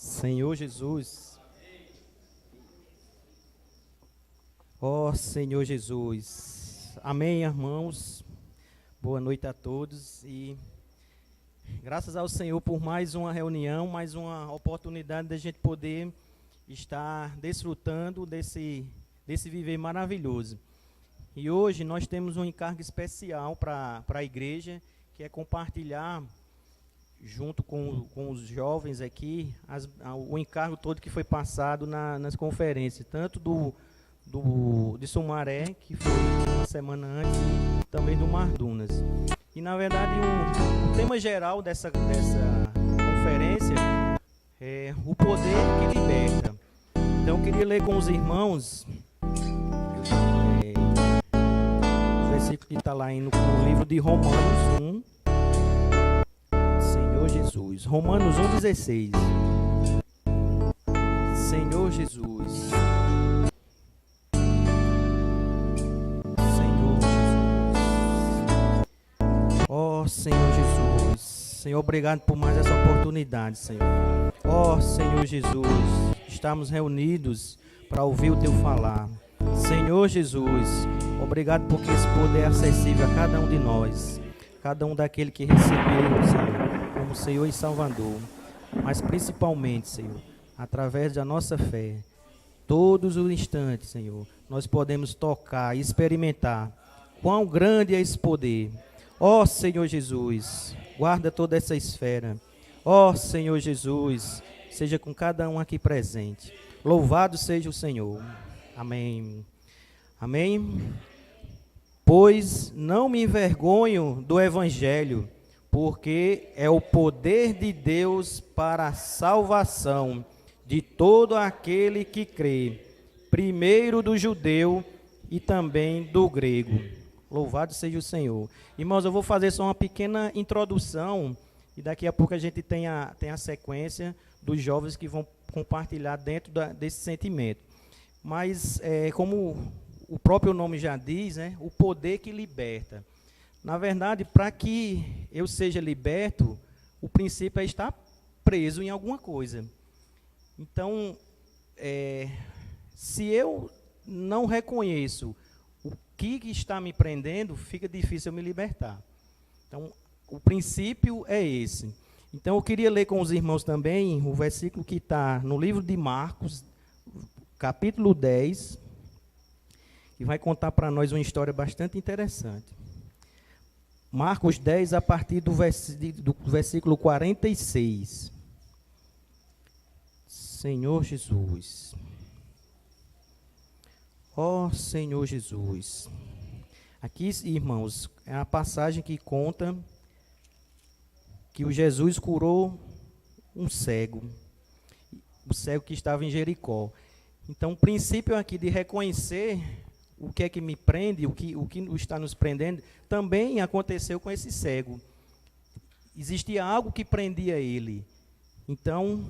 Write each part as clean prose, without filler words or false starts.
Senhor Jesus, ó Senhor Jesus, amém, irmãos, boa noite a todos e graças ao Senhor por mais uma reunião, mais uma oportunidade de a gente poder estar desfrutando desse viver maravilhoso. E hoje nós temos um encargo especial para a igreja, que é compartilhar junto com os jovens aqui, o encargo todo que foi passado nas conferências, tanto de Sumaré, que foi uma semana antes, e também do Mardunas. E, na verdade, o tema geral dessa conferência é o poder que liberta. Então, eu queria ler com os irmãos o versículo que está lá no livro de Romanos 1, Senhor Jesus. Romanos 1,16. Senhor Jesus. Senhor Jesus. Ó Senhor Jesus. Senhor, obrigado por mais essa oportunidade, Senhor. Ó Senhor Jesus, estamos reunidos para ouvir o Teu falar. Senhor Jesus, obrigado porque esse poder é acessível a cada um de nós. Cada um daquele que recebeu, Senhor, como Senhor e Salvador. Mas principalmente, Senhor, através da nossa fé, todos os instantes, Senhor, nós podemos tocar e experimentar quão grande é esse poder. Ó Senhor Jesus, guarda toda essa esfera. Ó Senhor Jesus, seja com cada um aqui presente. Louvado seja o Senhor. Amém. Amém. Pois não me envergonho do Evangelho, porque é o poder de Deus para a salvação de todo aquele que crê, primeiro do judeu e também do grego. Louvado seja o Senhor. Irmãos, eu vou fazer só uma pequena introdução e daqui a pouco a gente tem a sequência dos jovens que vão compartilhar dentro desse sentimento. Mas, como o próprio nome já diz, né, o poder que liberta. Na verdade, para que eu seja liberto, o princípio é estar preso em alguma coisa. Então, se eu não reconheço o que está me prendendo, fica difícil eu me libertar. Então, o princípio é esse. Então, eu queria ler com os irmãos também o versículo que está no livro de Marcos, capítulo 10, que vai contar para nós uma história bastante interessante. Marcos 10, a partir do versículo 46. Senhor Jesus. Ó Senhor Jesus. Aqui, irmãos, é a passagem que conta que o Jesus curou um cego. O cego que estava em Jericó. Então, o princípio aqui de reconhecer o que é que me prende, o que está nos prendendo, também aconteceu com esse cego. Existia algo que prendia ele. Então,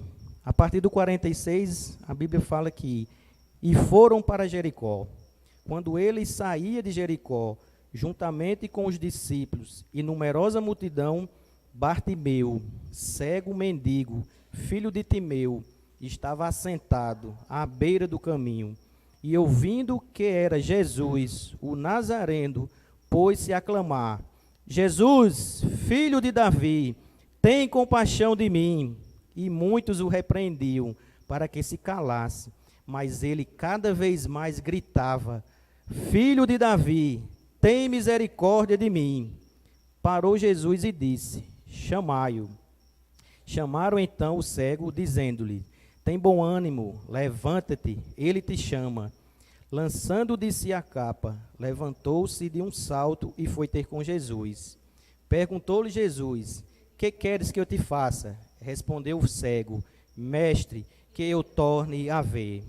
a partir do 46, a Bíblia fala que e foram para Jericó. Quando ele saía de Jericó, juntamente com os discípulos e numerosa multidão, Bartimeu, cego mendigo, filho de Timeu, estava assentado à beira do caminho. E ouvindo que era Jesus, o Nazareno, pôs-se a clamar: Jesus, filho de Davi, tem compaixão de mim. E muitos o repreendiam para que se calasse. Mas ele cada vez mais gritava: Filho de Davi, tem misericórdia de mim. Parou Jesus e disse: Chamai-o. Chamaram então o cego, dizendo-lhe: Tem bom ânimo, levanta-te, ele te chama. Lançando de si a capa, levantou-se de um salto e foi ter com Jesus. Perguntou-lhe Jesus: Que queres que eu te faça? Respondeu o cego: Mestre, que eu torne a ver.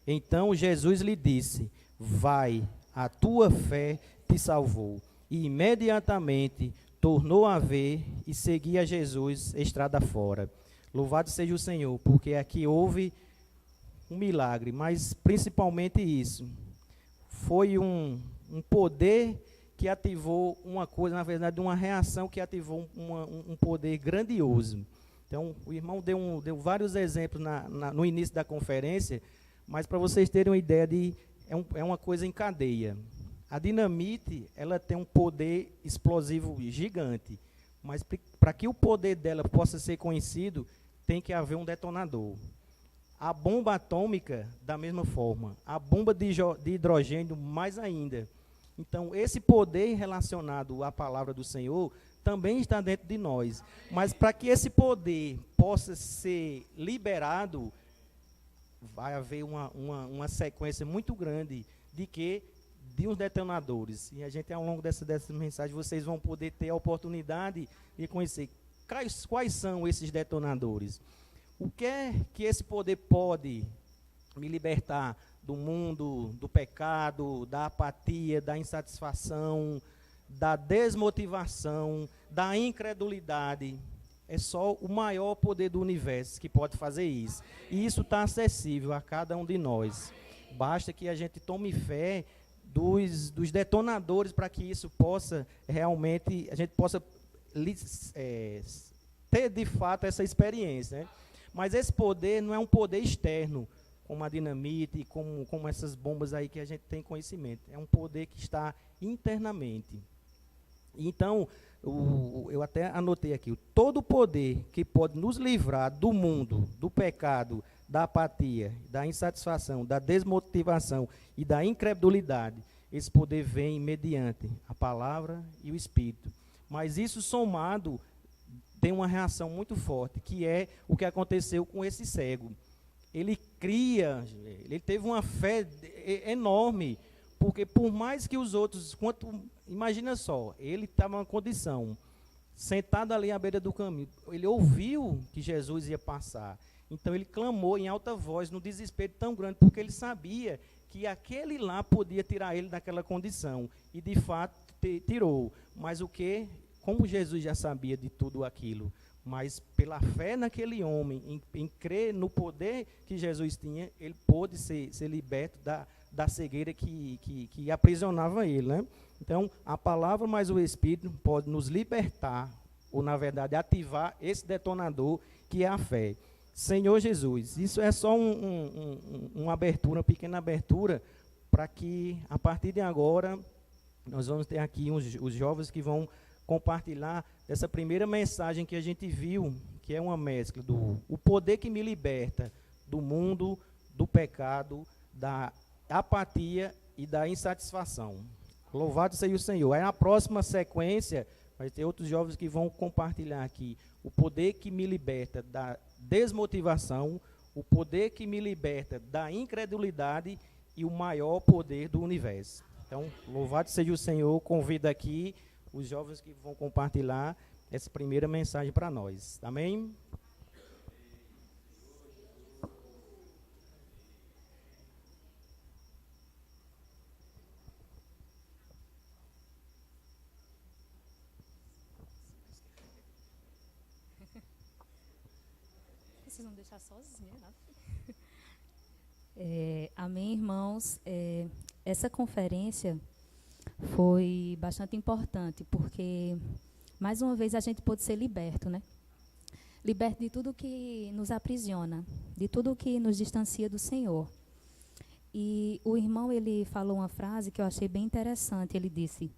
Então Jesus lhe disse: Vai, a tua fé te salvou. E imediatamente tornou a ver e seguia Jesus estrada fora. Louvado seja o Senhor, porque aqui houve um milagre, mas principalmente isso. Foi um poder que ativou uma coisa, na verdade, uma reação que ativou um poder grandioso. Então, o irmão deu vários exemplos no início da conferência, mas para vocês terem uma ideia é uma coisa em cadeia. A dinamite, ela tem um poder explosivo gigante, mas para que o poder dela possa ser conhecido, tem que haver um detonador. A bomba atômica, da mesma forma. A bomba de hidrogênio, mais ainda. Então, esse poder relacionado à palavra do Senhor também está dentro de nós. Mas para que esse poder possa ser liberado, vai haver uma sequência muito grande de uns detonadores. E a gente, ao longo dessa mensagem, vocês vão poder ter a oportunidade de conhecer quais são esses detonadores. O que é que esse poder pode me libertar do mundo, do pecado, da apatia, da insatisfação, da desmotivação, da incredulidade? É só o maior poder do universo que pode fazer isso. E isso está acessível a cada um de nós. Basta que a gente tome fé dos detonadores para que isso possa realmente, a gente possa ter de fato essa experiência, né? Mas esse poder não é um poder externo, como a dinamite, como essas bombas aí que a gente tem conhecimento. É um poder que está internamente. Então, eu até anotei aqui, todo poder que pode nos livrar do mundo, do pecado, da apatia, da insatisfação, da desmotivação e da incredulidade, esse poder vem mediante a palavra e o Espírito. Mas isso somado tem uma reação muito forte, que é o que aconteceu com esse cego. Ele teve uma fé enorme, porque por mais que os outros, imagina só, ele estava numa condição, sentado ali à beira do caminho, ele ouviu que Jesus ia passar, então ele clamou em alta voz, no desespero tão grande, porque ele sabia que aquele lá podia tirar ele daquela condição, e de fato tirou, mas como Jesus já sabia de tudo aquilo, mas pela fé naquele homem, em crer no poder que Jesus tinha, ele pôde ser liberto da cegueira que aprisionava ele, né? Então, a palavra mais o Espírito pode nos libertar, ou na verdade ativar esse detonador que é a fé. Senhor Jesus, isso é só uma abertura, uma pequena abertura, para que a partir de agora, nós vamos ter aqui os jovens que vão compartilhar essa primeira mensagem que a gente viu, que é uma mescla o poder que me liberta do mundo, do pecado, da apatia e da insatisfação. Louvado seja o Senhor. Aí na próxima sequência, vai ter outros jovens que vão compartilhar aqui o poder que me liberta da desmotivação, o poder que me liberta da incredulidade e o maior poder do universo. Então, louvado seja o Senhor, convido aqui os jovens que vão compartilhar essa primeira mensagem para nós. Amém? Vocês vão deixar sozinha, né? Amém, irmãos. Essa conferência foi bastante importante, porque, mais uma vez, a gente pôde ser liberto, né? Liberto de tudo que nos aprisiona, de tudo que nos distancia do Senhor. E o irmão, ele falou uma frase que eu achei bem interessante. Ele disse: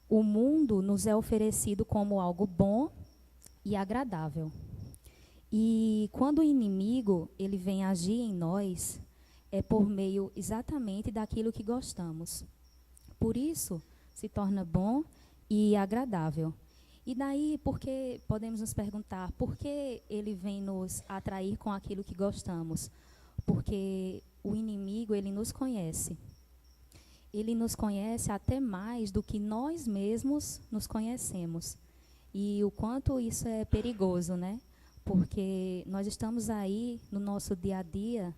o mundo nos é oferecido como algo bom e agradável. E quando o inimigo, ele vem agir em nós, é por meio exatamente daquilo que gostamos. Por isso, se torna bom e agradável. E daí, porque podemos nos perguntar, por que ele vem nos atrair com aquilo que gostamos? Porque o inimigo, ele nos conhece. Ele nos conhece até mais do que nós mesmos nos conhecemos. E o quanto isso é perigoso, né? Porque nós estamos aí no nosso dia a dia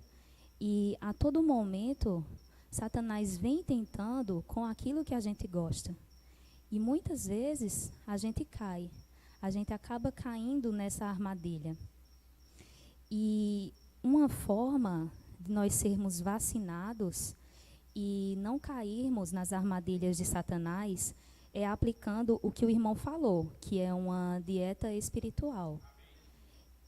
e a todo momento Satanás vem tentando com aquilo que a gente gosta. E muitas vezes a gente cai. A gente acaba caindo nessa armadilha. E uma forma de nós sermos vacinados e não cairmos nas armadilhas de Satanás é aplicando o que o irmão falou, que é uma dieta espiritual.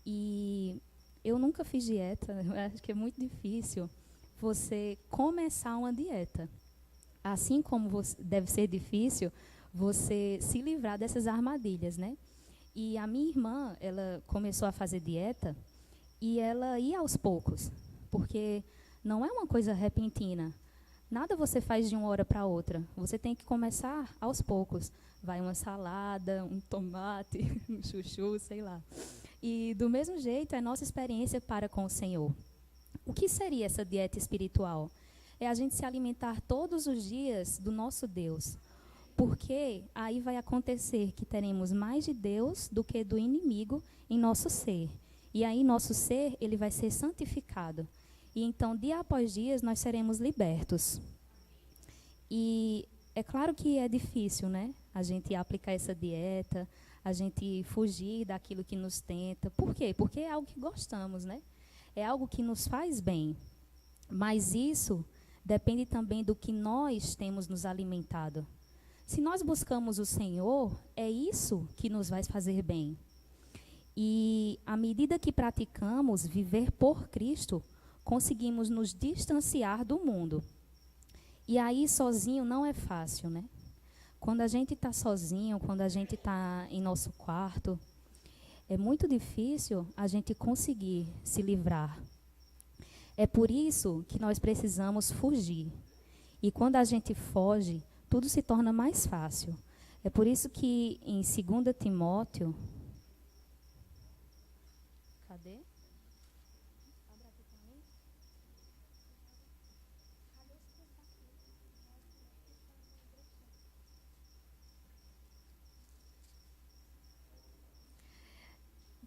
E eu nunca fiz dieta, eu acho que é muito difícil você começar uma dieta. Assim como deve ser difícil você se livrar dessas armadilhas, né? E a minha irmã, ela começou a fazer dieta e ela ia aos poucos, porque não é uma coisa repentina. Nada você faz de uma hora para outra. Você tem que começar aos poucos. Vai uma salada, um tomate, um chuchu, sei lá. E do mesmo jeito é nossa experiência para com o Senhor. O que seria essa dieta espiritual? É a gente se alimentar todos os dias do nosso Deus. Porque aí vai acontecer que teremos mais de Deus do que do inimigo em nosso ser. E aí nosso ser, ele vai ser santificado. E então, dia após dia, nós seremos libertos. E é claro que é difícil, né? A gente aplicar essa dieta, a gente fugir daquilo que nos tenta. Por quê? Porque é algo que gostamos, né? É algo que nos faz bem. Mas isso depende também do que nós temos nos alimentado. Se nós buscamos o Senhor, é isso que nos vai fazer bem. E à medida que praticamos viver por Cristo, conseguimos nos distanciar do mundo. E aí sozinho não é fácil, né? Quando a gente está sozinho, quando a gente está em nosso quarto, é muito difícil a gente conseguir se livrar. É por isso que nós precisamos fugir. E quando a gente foge, tudo se torna mais fácil. É por isso que em 2 Timóteo... Cadê?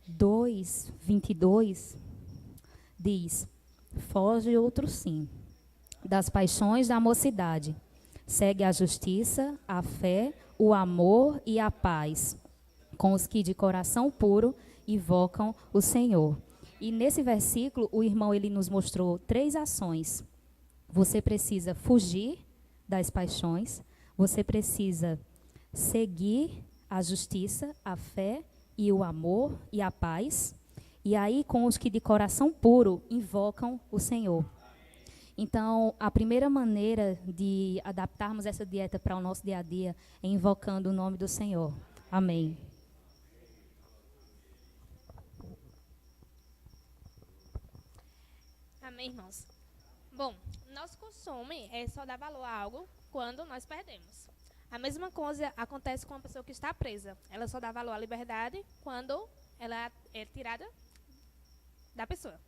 2:22 diz: foge outro sim, das paixões da mocidade. Segue a justiça, a fé, o amor e a paz, com os que de coração puro invocam o Senhor. E nesse versículo, o irmão ele nos mostrou 3 ações. Você precisa fugir das paixões, você precisa seguir a justiça, a fé e o amor e a paz, e aí com os que de coração puro invocam o Senhor. Então, a primeira maneira de adaptarmos essa dieta para o nosso dia a dia é invocando o nome do Senhor. Amém. Amém, irmãos. Bom, nosso costume é só dar valor a algo quando nós perdemos. A mesma coisa acontece com uma pessoa que está presa. Ela só dá valor à liberdade quando ela é tirada da pessoa.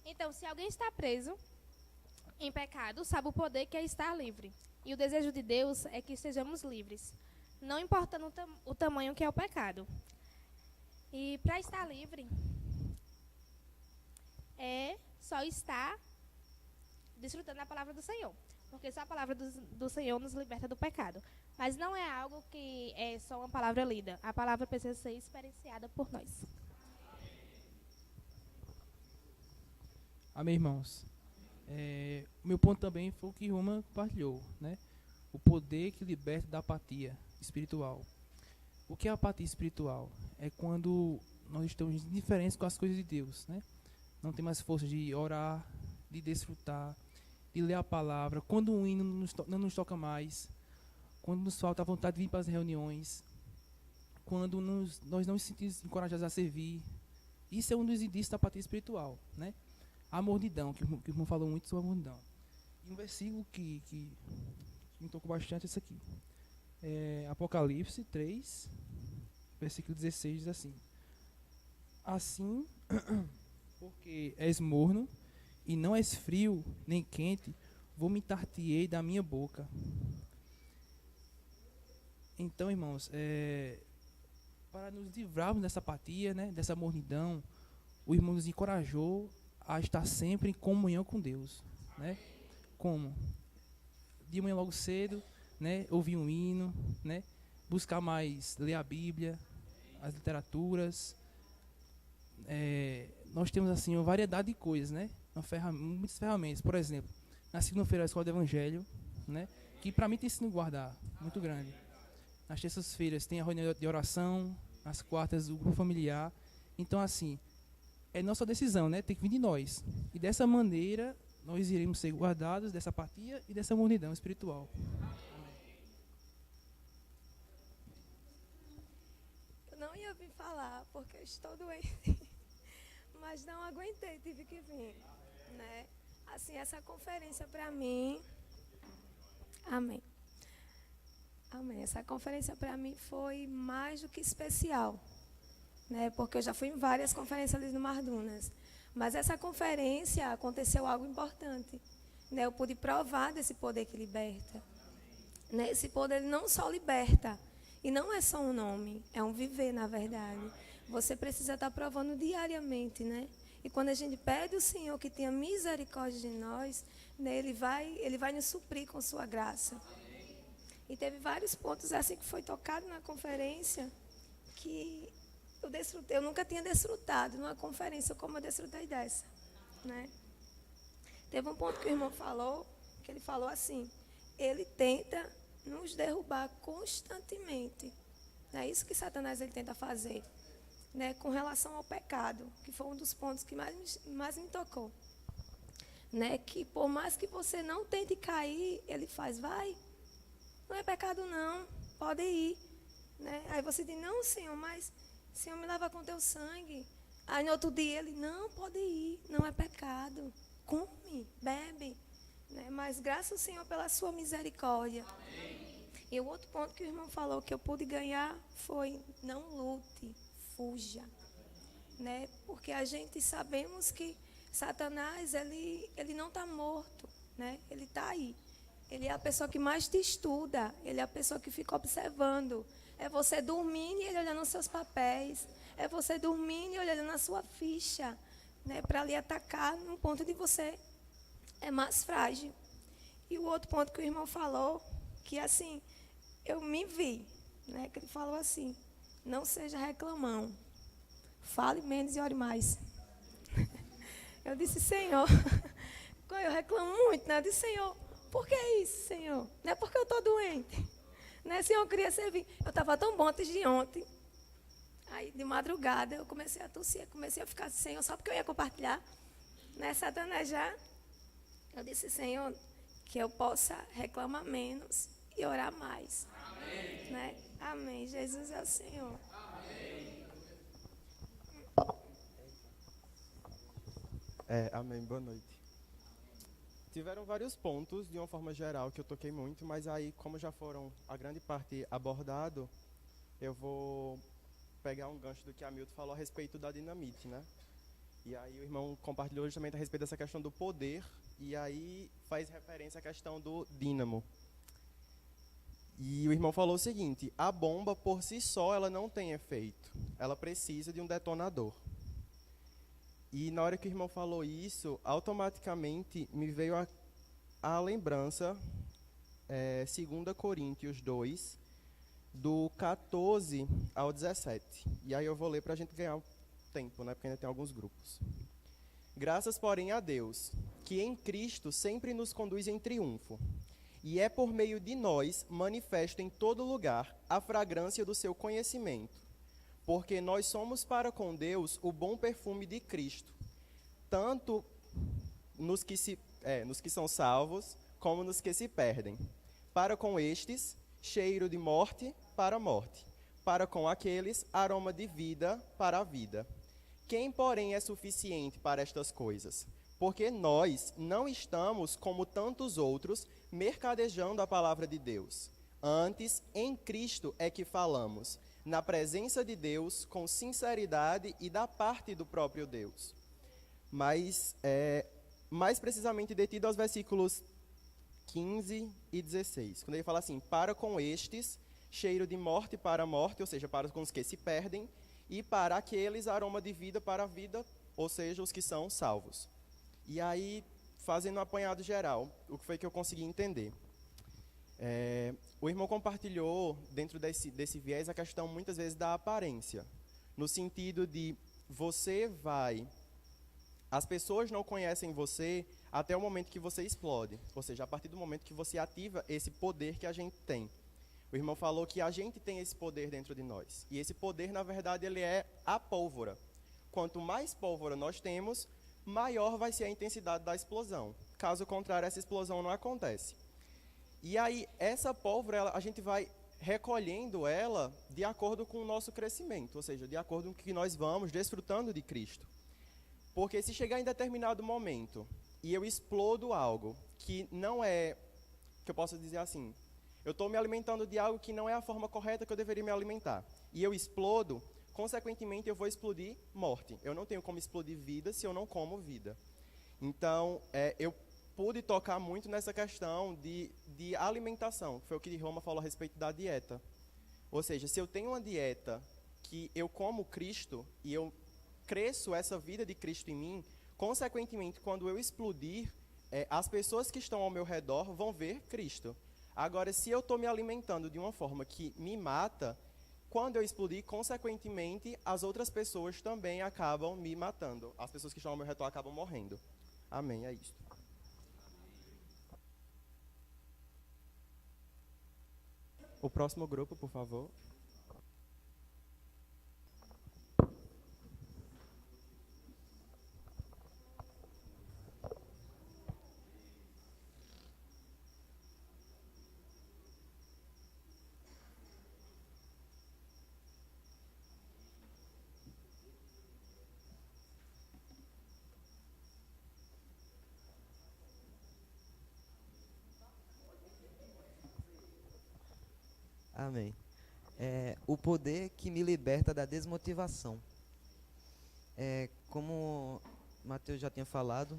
Então, se alguém está preso em pecado, sabe o poder que é estar livre. E o desejo de Deus é que estejamos livres, não importando o tamanho que é o pecado. E para estar livre, é só estar desfrutando da palavra do Senhor. Porque só a palavra do Senhor nos liberta do pecado. Mas não é algo que é só uma palavra lida. A palavra precisa ser experienciada por nós. Amém, irmãos. O meu ponto também foi o que Roma compartilhou, né? O poder que liberta da apatia espiritual. O que é a apatia espiritual? É quando nós estamos indiferentes com as coisas de Deus, né? Não tem mais força de orar, de desfrutar, de ler a palavra. Quando o hino não nos toca mais, quando nos falta a vontade de vir para as reuniões, quando nós não nos sentimos encorajados a servir. Isso é um dos indícios da apatia espiritual, né? A mornidão, que o irmão falou muito sobre a mornidão. E um versículo que me tocou bastante é esse aqui. Apocalipse 3, versículo 16, diz assim: assim, porque és morno, e não és frio, nem quente, vomitar-te-ei da minha boca. Então, irmãos, para nos livrarmos dessa apatia, né, dessa mornidão, o irmão nos encorajou a estar sempre em comunhão com Deus, né? Como? De manhã logo cedo, né, ouvir um hino, né, buscar mais, ler a Bíblia, as literaturas. Nós temos assim uma variedade de coisas, né? Muitas ferramentas. Por exemplo, na segunda-feira a escola do Evangelho, né, que para mim tem sido um guardar muito grande. Nas terças-feiras tem a reunião de oração, Às quartas, o grupo familiar. Então, assim, é nossa decisão, né? Tem que vir de nós. E dessa maneira, nós iremos ser guardados dessa apatia e dessa mornidão espiritual. Eu não ia vir falar, porque eu estou doente. Mas não aguentei, tive que vir, né? Assim, essa conferência para mim... Amém. Amém. Essa conferência para mim foi mais do que especial, né? Porque eu já fui em várias conferências ali no Mardunas. Mas essa conferência aconteceu algo importante, né? Eu pude provar desse poder que liberta, né? Esse poder ele não só liberta, e não é só um nome, é um viver, na verdade. Você precisa estar provando diariamente, né? E quando a gente pede ao Senhor que tenha misericórdia de nós, né, Ele vai nos suprir com sua graça. E teve vários pontos assim que foi tocado na conferência que eu nunca tinha desfrutado numa conferência como eu desfrutei dessa, né? Teve um ponto que o irmão falou, que ele falou assim: ele tenta nos derrubar constantemente. É isso que Satanás ele tenta fazer, né, com relação ao pecado, que foi um dos pontos que mais me tocou, né, que por mais que você não tente cair, ele faz, vai, não é pecado não, pode ir, né? Aí você diz, não, Senhor, mas Senhor, me lava com teu sangue. Aí no outro dia ele, não, pode ir, não é pecado, come, bebe, né? Mas graças ao Senhor pela sua misericórdia. Amém. E o outro ponto que o irmão falou que eu pude ganhar foi, não lute, fuja, né? Porque a gente sabemos que Satanás, ele não está morto, né? Ele está aí. Ele é a pessoa que mais te estuda, ele é a pessoa que fica observando. É você dormindo e ele olhando os seus papéis. É você dormindo e olhando na sua ficha, né? Para lhe atacar num ponto de você é mais frágil. E o outro ponto que o irmão falou, que assim, eu me vi, né? Que ele falou assim, não seja reclamão, fale menos e ore mais. Eu disse, Senhor, eu reclamo muito, né? Eu disse, Senhor, por que isso, Senhor? Não é porque eu estou doente, né? Senhor, eu queria servir. Eu estava tão bom antes de ontem. Aí, de madrugada, eu comecei a tossir, comecei a ficar assim, Senhor, só porque eu ia compartilhar, né? Satanás já. Eu disse, Senhor, que eu possa reclamar menos e orar mais. Amém. Né? Amém. Jesus é o Senhor. Amém. Boa noite. Tiveram vários pontos, de uma forma geral, que eu toquei muito, mas aí, como já foram a grande parte abordado, eu vou pegar um gancho do que a Milton falou a respeito da dinamite, né? E aí o irmão compartilhou justamente a respeito dessa questão do poder, e aí faz referência à questão do dínamo. E o irmão falou o seguinte, a bomba por si só ela não tem efeito, ela precisa de um detonador. E na hora que o irmão falou isso, automaticamente me veio a lembrança, 2 Coríntios 2, do 14 ao 17. E aí eu vou ler para a gente ganhar tempo, né? Porque ainda tem alguns grupos. Graças, porém, a Deus, que em Cristo sempre nos conduz em triunfo, e é por meio de nós manifesto em todo lugar a fragrância do seu conhecimento, porque nós somos para com Deus o bom perfume de Cristo, tanto nos que são salvos, como nos que se perdem. Para com estes, cheiro de morte para a morte, para com aqueles, aroma de vida para a vida. Quem, porém, é suficiente para estas coisas? Porque nós não estamos, como tantos outros, mercadejando a palavra de Deus. Antes, em Cristo é que falamos, na presença de Deus, com sinceridade e da parte do próprio Deus. Mas, mais precisamente detido aos versículos 15 e 16, quando ele fala assim, para com estes, cheiro de morte para a morte, ou seja, para com os que se perdem, e para aqueles, aroma de vida para a vida, ou seja, os que são salvos. E aí, fazendo um apanhado geral, o que foi que eu consegui entender? O irmão compartilhou, dentro desse viés, a questão, muitas vezes, da aparência. No sentido de, as pessoas não conhecem você até o momento que você explode. Ou seja, a partir do momento que você ativa esse poder que a gente tem. O irmão falou que a gente tem esse poder dentro de nós. E esse poder, na verdade, ele é a pólvora. Quanto mais pólvora nós temos, maior vai ser a intensidade da explosão. Caso contrário, essa explosão não acontece. E aí, essa pólvora, a gente vai recolhendo ela de acordo com o nosso crescimento, ou seja, de acordo com o que nós vamos desfrutando de Cristo. Porque se chegar em determinado momento e eu explodo algo que não é, que eu posso dizer assim, eu estou me alimentando de algo que não é a forma correta que eu deveria me alimentar, e eu explodo, consequentemente eu vou explodir morte. Eu não tenho como explodir vida se eu não como vida. Então, eu pude tocar muito nessa questão de alimentação, que foi o que Roma falou a respeito da dieta. Ou seja, se eu tenho uma dieta que eu como Cristo e eu cresço essa vida de Cristo em mim, consequentemente, quando eu explodir, as pessoas que estão ao meu redor vão ver Cristo. Agora, se eu estou me alimentando de uma forma que me mata, quando eu explodir, consequentemente, as outras pessoas também acabam me matando. As pessoas que estão ao meu redor acabam morrendo. Amém, é isso. O próximo grupo, por favor. Amém. O poder que me liberta da desmotivação. Como Mateus já tinha falado,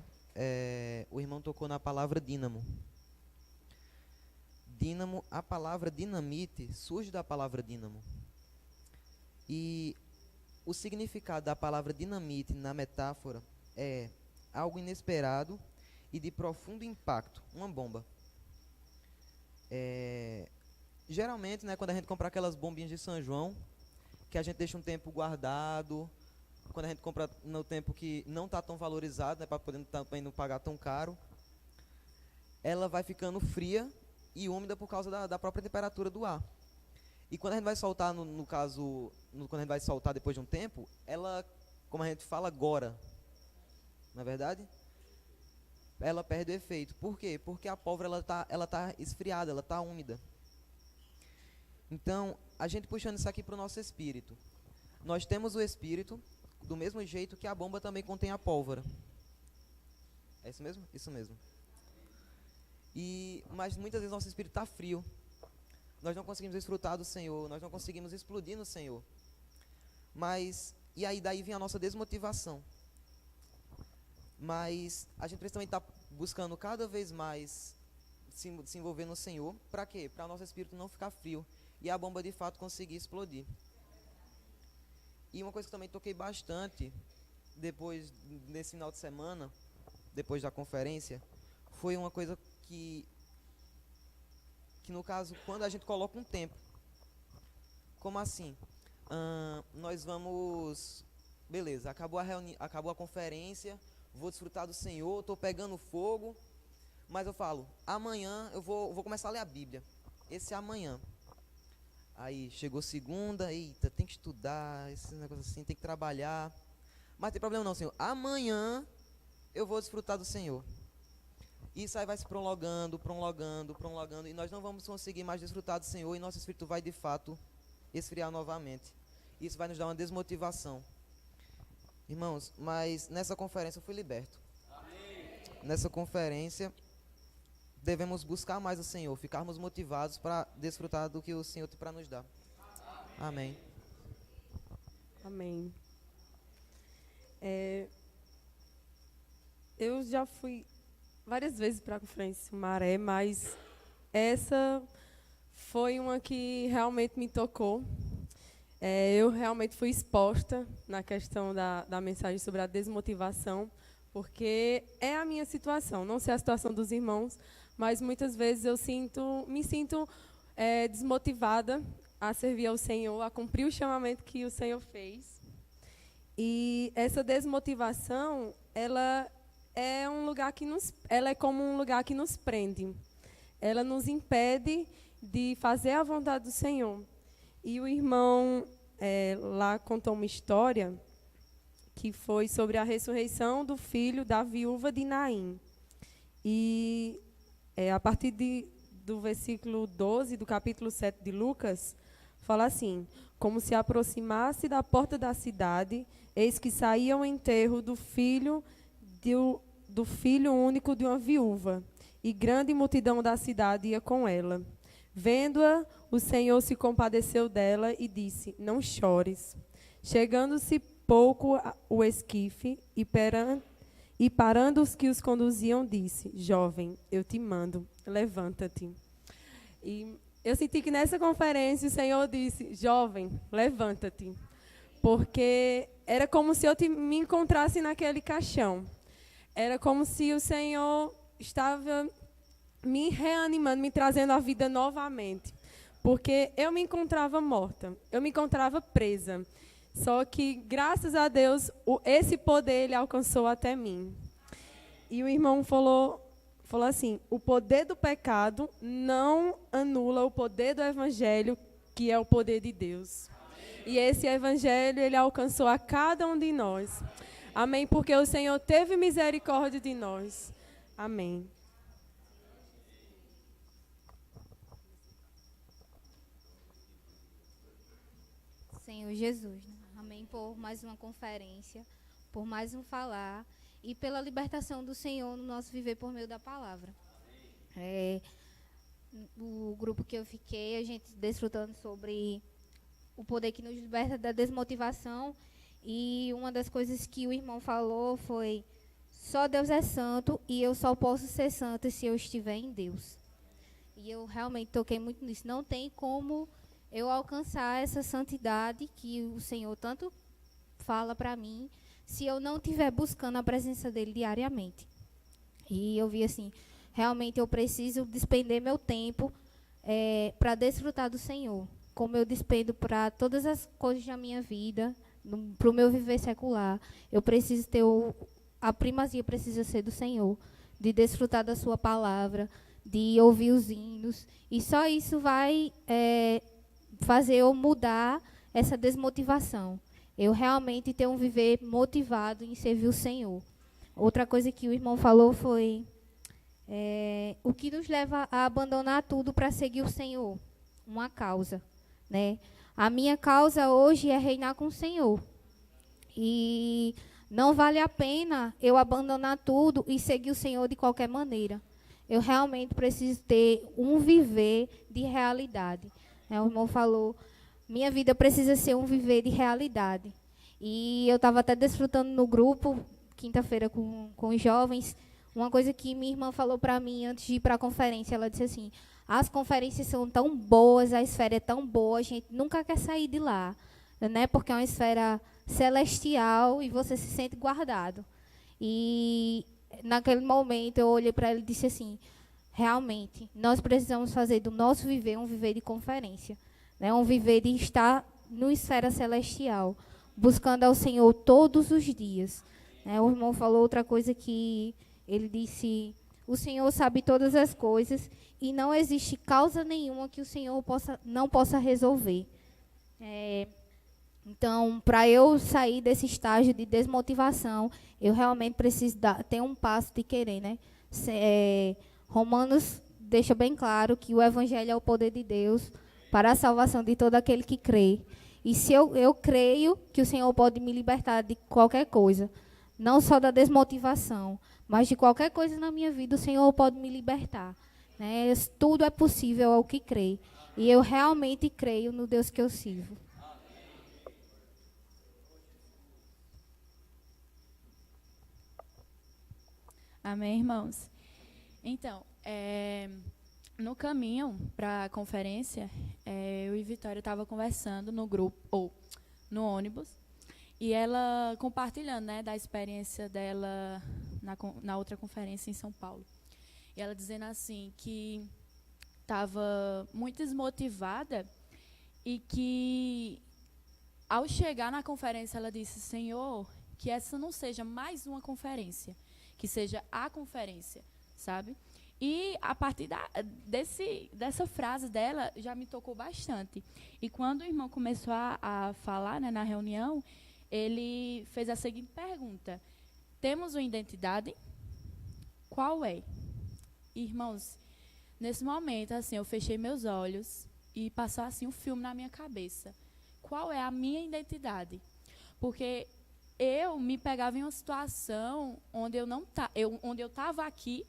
o irmão tocou na palavra dínamo. Dínamo, a palavra dinamite surge da palavra dínamo. E o significado da palavra dinamite na metáfora é algo inesperado e de profundo impacto, uma bomba. Geralmente, né, quando a gente compra aquelas bombinhas de São João, que a gente deixa um tempo guardado, quando a gente compra no tempo que não está tão valorizado, né, para poder também não pagar tão caro, ela vai ficando fria e úmida por causa da própria temperatura do ar. E quando a gente vai soltar, quando a gente vai soltar depois de um tempo, ela, como a gente fala, gora. Não é verdade? Ela perde o efeito. Por quê? Porque a pólvora ela tá esfriada, ela está úmida. Então, a gente puxando isso aqui para o nosso espírito. Nós temos o espírito do mesmo jeito que a bomba também contém a pólvora. É isso mesmo? Isso mesmo. Mas muitas vezes nosso espírito está frio. Nós não conseguimos desfrutar do Senhor, nós não conseguimos explodir no Senhor. E aí daí vem a nossa desmotivação. Mas a gente precisa também estar buscando cada vez mais se envolver no Senhor. Para quê? Para o nosso espírito não ficar frio e a bomba de fato conseguir explodir. E uma coisa que também toquei bastante depois, nesse final de semana, depois da conferência, foi uma coisa que no caso, quando a gente coloca um tempo. Como assim? Nós vamos... Beleza, acabou a conferência, vou desfrutar do Senhor, estou pegando fogo, mas eu falo, amanhã eu vou começar a ler a Bíblia. Esse é amanhã. Aí chegou segunda, eita, tem que estudar, esse negócio assim, tem que trabalhar. Mas não tem problema não, Senhor. Amanhã eu vou desfrutar do Senhor. Isso aí vai se prolongando, e nós não vamos conseguir mais desfrutar do Senhor, e nosso espírito vai de fato esfriar novamente. Isso vai nos dar uma desmotivação. Irmãos, mas nessa conferência eu fui liberto. Amém. Nessa conferência devemos buscar mais o Senhor, ficarmos motivados para desfrutar do que o Senhor tem para nos dar. Amém. Amém. Eu já fui várias vezes para a Conferência Maré, mas essa foi uma que realmente me tocou. Eu realmente fui exposta na questão da mensagem sobre a desmotivação, porque é a minha situação, não sei a situação dos irmãos, mas muitas vezes eu me sinto desmotivada a servir ao Senhor, a cumprir o chamamento que o Senhor fez. E essa desmotivação, ela é como um lugar que nos prende. Ela nos impede de fazer a vontade do Senhor. E o irmão lá contou uma história que foi sobre a ressurreição do filho da viúva de Naim. E a partir do versículo 12 do capítulo 7 de Lucas, fala assim: como se aproximasse da porta da cidade, eis que saía o enterro do filho único de uma viúva, e grande multidão da cidade ia com ela. Vendo-a, o Senhor se compadeceu dela e disse: não chores. Chegando-se pouco o esquife, e parando os que os conduziam, disse: jovem, eu te mando, levanta-te. E eu senti que nessa conferência o Senhor disse: jovem, levanta-te. Porque era como se eu me encontrasse naquele caixão. Era como se o Senhor estava me reanimando, me trazendo à vida novamente. Porque eu me encontrava morta, eu me encontrava presa. Só que, graças a Deus, esse poder ele alcançou até mim. E o irmão falou assim: o poder do pecado não anula o poder do evangelho, que é o poder de Deus. E esse evangelho ele alcançou a cada um de nós. Amém? Porque o Senhor teve misericórdia de nós. Amém. Senhor Jesus, né? Amém, por mais uma conferência, por mais um falar e pela libertação do Senhor no nosso viver por meio da palavra. O grupo que eu fiquei, a gente desfrutando sobre o poder que nos liberta da desmotivação, e uma das coisas que o irmão falou foi: só Deus é santo e eu só posso ser santa se eu estiver em Deus. E eu realmente toquei muito nisso. Não tem como eu alcançar essa santidade que o Senhor tanto fala para mim, se eu não estiver buscando a presença dele diariamente. E eu vi assim, realmente eu preciso despender meu tempo para desfrutar do Senhor, como eu despendo para todas as coisas da minha vida, para o meu viver secular. Eu preciso ter a primazia precisa ser do Senhor, de desfrutar da sua palavra, de ouvir os hinos, e só isso vai fazer eu mudar essa desmotivação. Eu realmente ter um viver motivado em servir o Senhor. Outra coisa que o irmão falou foi o que nos leva a abandonar tudo para seguir o Senhor? Uma causa, né? A minha causa hoje é reinar com o Senhor. E não vale a pena eu abandonar tudo e seguir o Senhor de qualquer maneira. Eu realmente preciso ter um viver de realidade. O irmão falou, minha vida precisa ser um viver de realidade. E eu estava até desfrutando no grupo, quinta-feira, com os jovens, uma coisa que minha irmã falou para mim antes de ir para a conferência. Ela disse assim: as conferências são tão boas, a esfera é tão boa, a gente nunca quer sair de lá, né? Porque é uma esfera celestial e você se sente guardado. E naquele momento eu olhei para ela e disse assim: realmente, nós precisamos fazer do nosso viver um viver de conferência, né? Um viver de estar no esfera celestial, buscando ao Senhor todos os dias. O irmão falou outra coisa que ele disse: o Senhor sabe todas as coisas e não existe causa nenhuma que o Senhor não possa resolver. Então, para eu sair desse estágio de desmotivação, eu realmente preciso ter um passo de querer, né? Romanos deixa bem claro que o evangelho é o poder de Deus para a salvação de todo aquele que crê. E se eu creio que o Senhor pode me libertar de qualquer coisa, não só da desmotivação, mas de qualquer coisa na minha vida, o Senhor pode me libertar, né? Tudo é possível ao que crê. E eu realmente creio no Deus que eu sirvo. Amém, irmãos? Então, no caminho para a conferência, eu e Vitória estavam conversando no grupo, ou no ônibus, e ela compartilhando, né, da experiência dela na outra conferência em São Paulo. E ela dizendo assim que estava muito desmotivada e que, ao chegar na conferência, ela disse: Senhor, que essa não seja mais uma conferência, que seja a conferência, sabe? E a partir dessa frase dela, já me tocou bastante. E quando o irmão começou a falar, né, na reunião, ele fez a seguinte pergunta: temos uma identidade? Qual é? Irmãos, nesse momento, assim, eu fechei meus olhos e passou assim um filme na minha cabeça. Qual é a minha identidade? Porque eu me pegava em uma situação onde eu estava aqui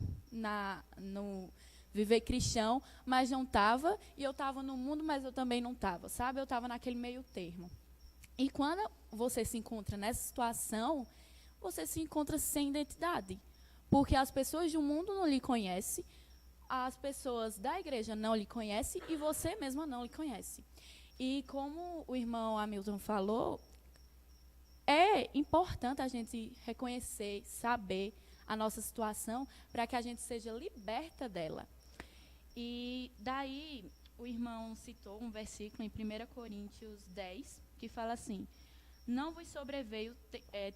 no viver cristão, mas não estava, e eu estava no mundo, mas eu também não estava, sabe? Eu estava naquele meio termo. E quando você se encontra nessa situação, você se encontra sem identidade, porque as pessoas do mundo não lhe conhecem, as pessoas da igreja não lhe conhecem e você mesma não lhe conhece. E como o irmão Hamilton falou, é importante a gente reconhecer, saber a nossa situação para que a gente seja liberta dela. E daí o irmão citou um versículo em 1 Coríntios 10, que fala assim: não vos sobreveio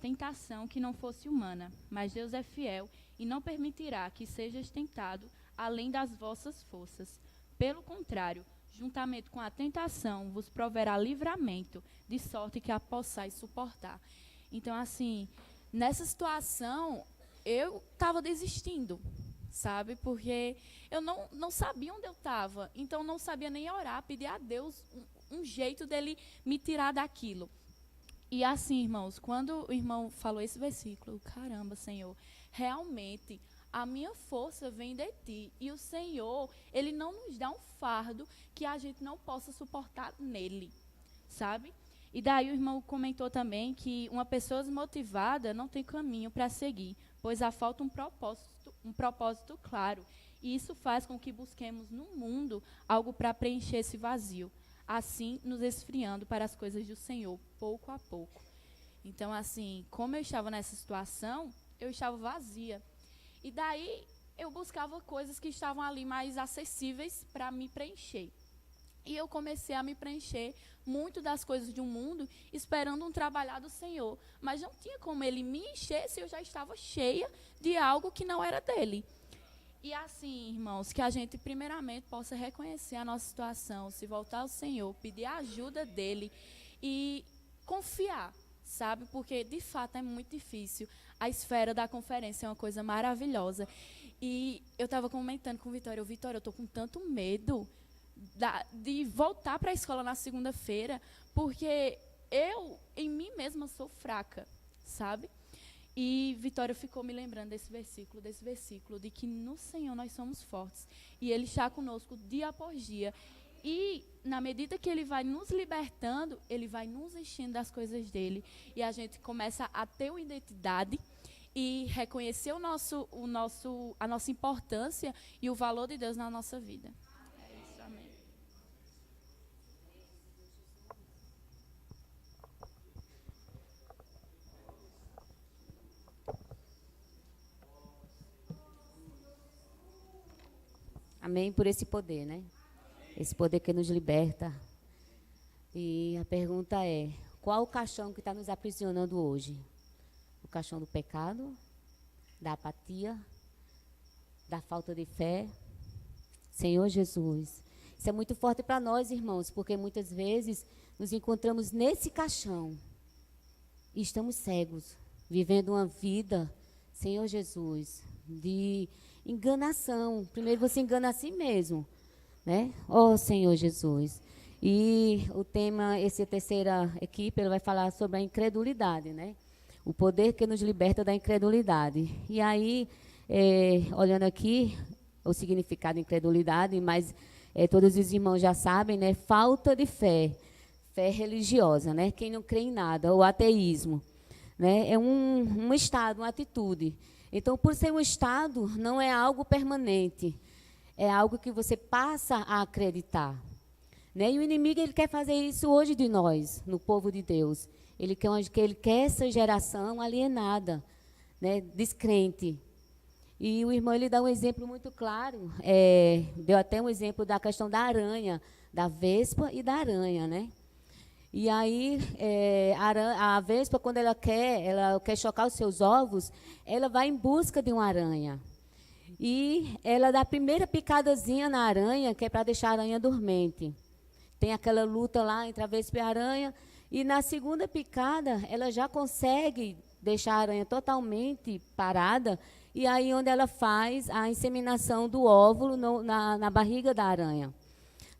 tentação que não fosse humana, mas Deus é fiel e não permitirá que sejas tentado além das vossas forças. Pelo contrário, juntamente com a tentação, vos proverá livramento, de sorte que a possais suportar. Então, assim, nessa situação, eu estava desistindo, sabe? Porque eu não sabia onde eu estava, então não sabia nem orar, pedir a Deus um jeito dele me tirar daquilo. E assim, irmãos, quando o irmão falou esse versículo, caramba, Senhor, realmente a minha força vem de ti. E o Senhor, ele não nos dá um fardo que a gente não possa suportar nele, sabe? E daí o irmão comentou também que uma pessoa desmotivada não tem caminho para seguir, pois há falta um propósito claro. E isso faz com que busquemos no mundo algo para preencher esse vazio, assim nos esfriando para as coisas do Senhor, pouco a pouco. Então, assim, como eu estava nessa situação, eu estava vazia. E daí eu buscava coisas que estavam ali mais acessíveis para me preencher. E eu comecei a me preencher muito das coisas do mundo, esperando um trabalhar do Senhor. Mas não tinha como ele me encher se eu já estava cheia de algo que não era dele. E assim, irmãos, que a gente primeiramente possa reconhecer a nossa situação, se voltar ao Senhor, pedir a ajuda dele e confiar, sabe? Porque, de fato, é muito difícil. A esfera da conferência é uma coisa maravilhosa. E eu estava comentando com o Vitória, eu estou com tanto medo de voltar para a escola na segunda-feira, porque eu, em mim mesma, sou fraca, sabe? E Vitória ficou me lembrando desse versículo, de que no Senhor nós somos fortes. E Ele está conosco dia após dia. E, na medida que Ele vai nos libertando, Ele vai nos enchendo das coisas dEle. E a gente começa a ter uma identidade e reconhecer a nossa importância e o valor de Deus na nossa vida. É isso, amém. Amém por esse poder, né? Esse poder que nos liberta. E a pergunta é: qual o caixão que está nos aprisionando hoje? O caixão do pecado, da apatia, da falta de fé? Senhor Jesus, isso é muito forte para nós, irmãos, porque muitas vezes nos encontramos nesse caixão e estamos cegos, vivendo uma vida, Senhor Jesus, de enganação. Primeiro você engana a si mesmo, né? Oh, Senhor Jesus. E o tema, essa terceira equipe, ele vai falar sobre a incredulidade, né? O poder que nos liberta da incredulidade. E aí, olhando aqui, o significado de incredulidade, mas todos os irmãos já sabem, né? Falta de fé, fé religiosa, né? Quem não crê em nada, o ateísmo, né? É um estado, uma atitude. Então, por ser um estado, não é algo permanente. É algo que você passa a acreditar. Né? E o inimigo, ele quer fazer isso hoje de nós, no povo de Deus. Ele quer essa geração alienada, né? Descrente. E o irmão, ele dá um exemplo muito claro. Deu até um exemplo da questão da aranha, da vespa e da aranha, né? E aí, a vespa, quando ela quer chocar os seus ovos, ela vai em busca de uma aranha. E ela dá a primeira picadazinha na aranha, que é para deixar a aranha dormente. Tem aquela luta lá entre a vespa e a aranha. E na segunda picada, ela já consegue deixar a aranha totalmente parada. E aí onde ela faz a inseminação do óvulo na barriga da aranha.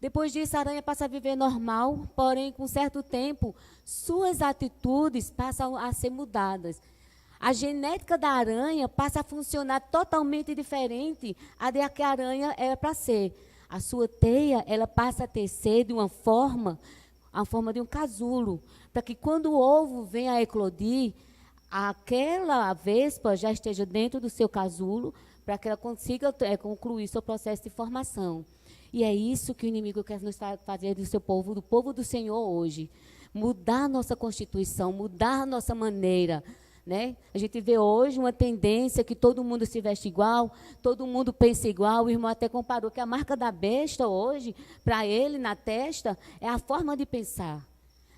Depois disso, a aranha passa a viver normal, porém, com certo tempo, suas atitudes passam a ser mudadas. A genética da aranha passa a funcionar totalmente diferente a da que a aranha era para ser. A sua teia, ela passa a tecer de uma forma, a forma de um casulo, para que quando o ovo vem a eclodir, aquela vespa já esteja dentro do seu casulo, para que ela consiga concluir seu processo de formação. E é isso que o inimigo quer nos fazer do seu povo, do povo do Senhor hoje. Mudar a nossa constituição, mudar a nossa maneira. Né? A gente vê hoje uma tendência que todo mundo se veste igual, todo mundo pensa igual. O irmão até comparou que a marca da besta hoje, para ele, na testa, é a forma de pensar.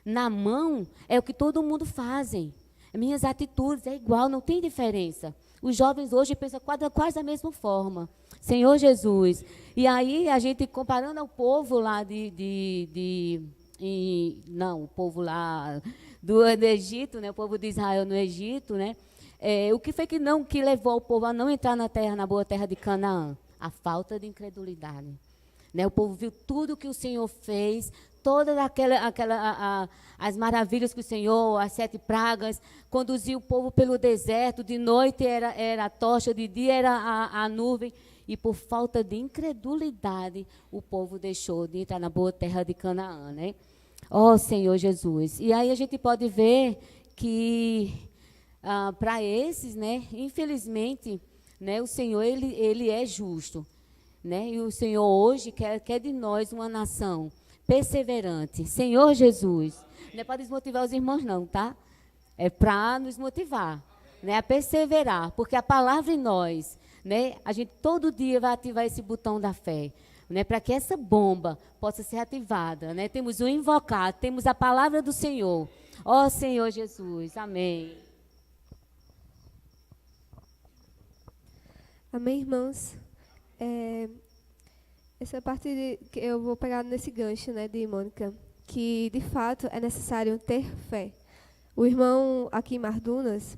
Na mão, é o que todo mundo fazem. Minhas atitudes é igual, não tem diferença. Os jovens hoje pensam quase da mesma forma. Senhor Jesus. E aí, a gente comparando ao povo lá o povo lá do Egito, né, o povo de Israel no Egito, né, o que foi que levou o povo a não entrar na boa terra de Canaã? A falta de incredulidade. Né, o povo viu tudo que o Senhor fez, todas as maravilhas que o Senhor, as 7 pragas, conduziu o povo pelo deserto, de noite era a tocha, de dia era a nuvem, e por falta de incredulidade, o povo deixou de entrar na boa terra de Canaã, né? Ó Senhor Jesus. E aí a gente pode ver que, para esses, né, infelizmente, né, o Senhor, ele é justo. Né? E o Senhor hoje quer de nós uma nação perseverante. Senhor Jesus. Não é para desmotivar os irmãos, não, tá? É para nos motivar, né, a perseverar. Porque a palavra em nós, né, a gente todo dia vai ativar esse botão da fé. Né, para que essa bomba possa ser ativada. Né? Temos o invocar, temos a palavra do Senhor. Ó Senhor Jesus. Amém. Amém, irmãos? Essa parte que eu vou pegar nesse gancho, né, de Mônica, que de fato é necessário ter fé. O irmão aqui, Mardunas,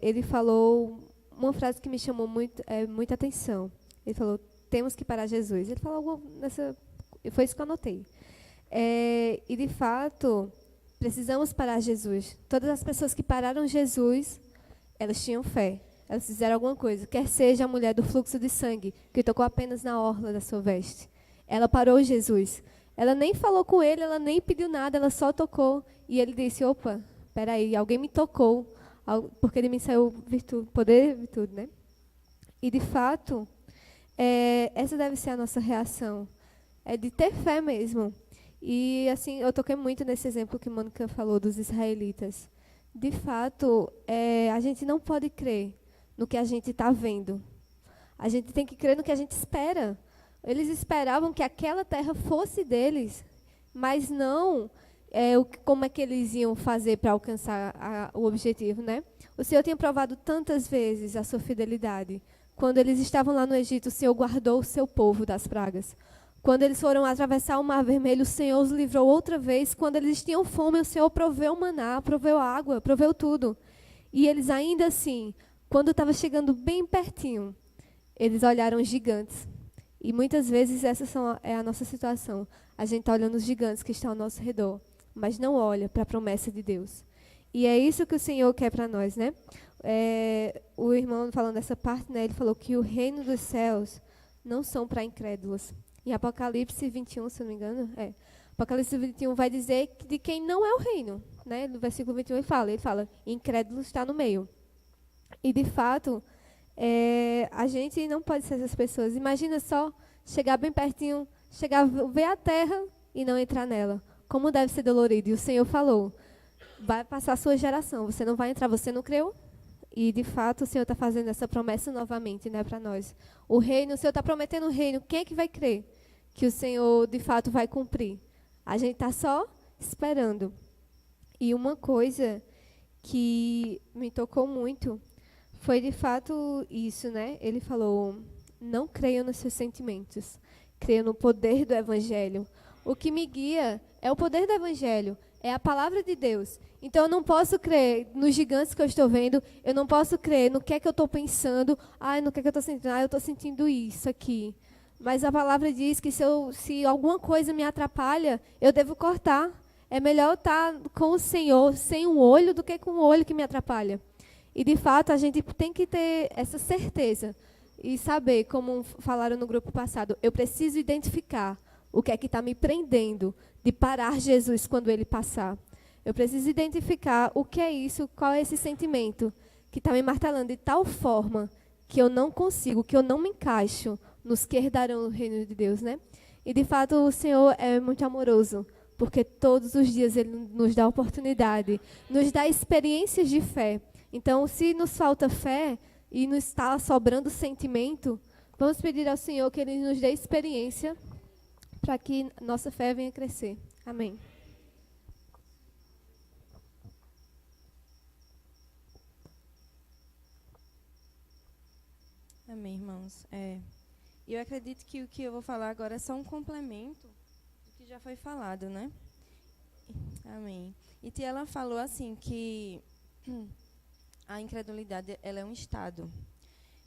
ele falou uma frase que me chamou muita atenção. Ele falou: temos que parar Jesus. Ele falou algo foi isso que eu anotei. E de fato, precisamos parar Jesus. Todas as pessoas que pararam Jesus, elas tinham fé. Elas fizeram alguma coisa. Quer seja a mulher do fluxo de sangue, que tocou apenas na orla da sua veste. Ela parou Jesus. Ela nem falou com ele, ela nem pediu nada, ela só tocou. E ele disse: opa, peraí, alguém me tocou, porque ele me saiu virtude, poder e virtude, né? E de fato, essa deve ser a nossa reação. É de ter fé mesmo. E assim, eu toquei muito nesse exemplo que Mônica falou dos israelitas. De fato, a gente não pode crer no que a gente está vendo. A gente tem que crer no que a gente espera. Eles esperavam que aquela terra fosse deles, mas não como é que eles iam fazer para alcançar o objetivo, né? O Senhor tinha provado tantas vezes a sua fidelidade. Quando eles estavam lá no Egito, o Senhor guardou o seu povo das pragas. Quando eles foram atravessar o Mar Vermelho, o Senhor os livrou outra vez. Quando eles tinham fome, o Senhor proveu maná, proveu água, proveu tudo. E eles ainda assim, quando estava chegando bem pertinho, eles olharam os gigantes. E muitas vezes essa é a nossa situação. A gente está olhando os gigantes que estão ao nosso redor, mas não olha para a promessa de Deus. E é isso que o Senhor quer para nós, né? O irmão falando dessa parte, né, ele falou que o reino dos céus não são para incrédulos. Em Apocalipse 21, se não me engano, Apocalipse 21 vai dizer de quem não é o reino, né? No versículo 21 ele fala, incrédulo está no meio. E de fato, a gente não pode ser essas pessoas. Imagina só chegar bem pertinho, ver a terra e não entrar nela. Como deve ser dolorido. E o Senhor falou, vai passar a sua geração, você não vai entrar, você não creu? E, de fato, o Senhor está fazendo essa promessa novamente, né, para nós. O Senhor está prometendo o reino. Quem é que vai crer que o Senhor, de fato, vai cumprir? A gente está só esperando. E uma coisa que me tocou muito foi de fato isso, né? Ele falou: não creiam nos seus sentimentos, creiam no poder do Evangelho. O que me guia é o poder do Evangelho, é a palavra de Deus. Então eu não posso crer nos gigantes que eu estou vendo, eu não posso crer no que é que eu estou pensando, no que é que eu estou sentindo, eu estou sentindo isso aqui. Mas a palavra diz que se alguma coisa me atrapalha, eu devo cortar. É melhor eu estar com o Senhor sem um olho do que com um olho que me atrapalha. E, de fato, a gente tem que ter essa certeza e saber, como falaram no grupo passado, eu preciso identificar o que é que está me prendendo de parar Jesus quando Ele passar. Eu preciso identificar o que é isso, qual é esse sentimento que está me martelando de tal forma que eu não consigo, que eu não me encaixo nos que herdarão o reino de Deus, né? E, de fato, o Senhor é muito amoroso, porque todos os dias Ele nos dá oportunidade, nos dá experiências de fé. Então, se nos falta fé e nos está sobrando sentimento, vamos pedir ao Senhor que Ele nos dê experiência para que nossa fé venha crescer. Amém. Amém, irmãos. Eu acredito que o que eu vou falar agora é só um complemento do que já foi falado, né? Amém. E ela falou assim que a incredulidade, ela é um estado.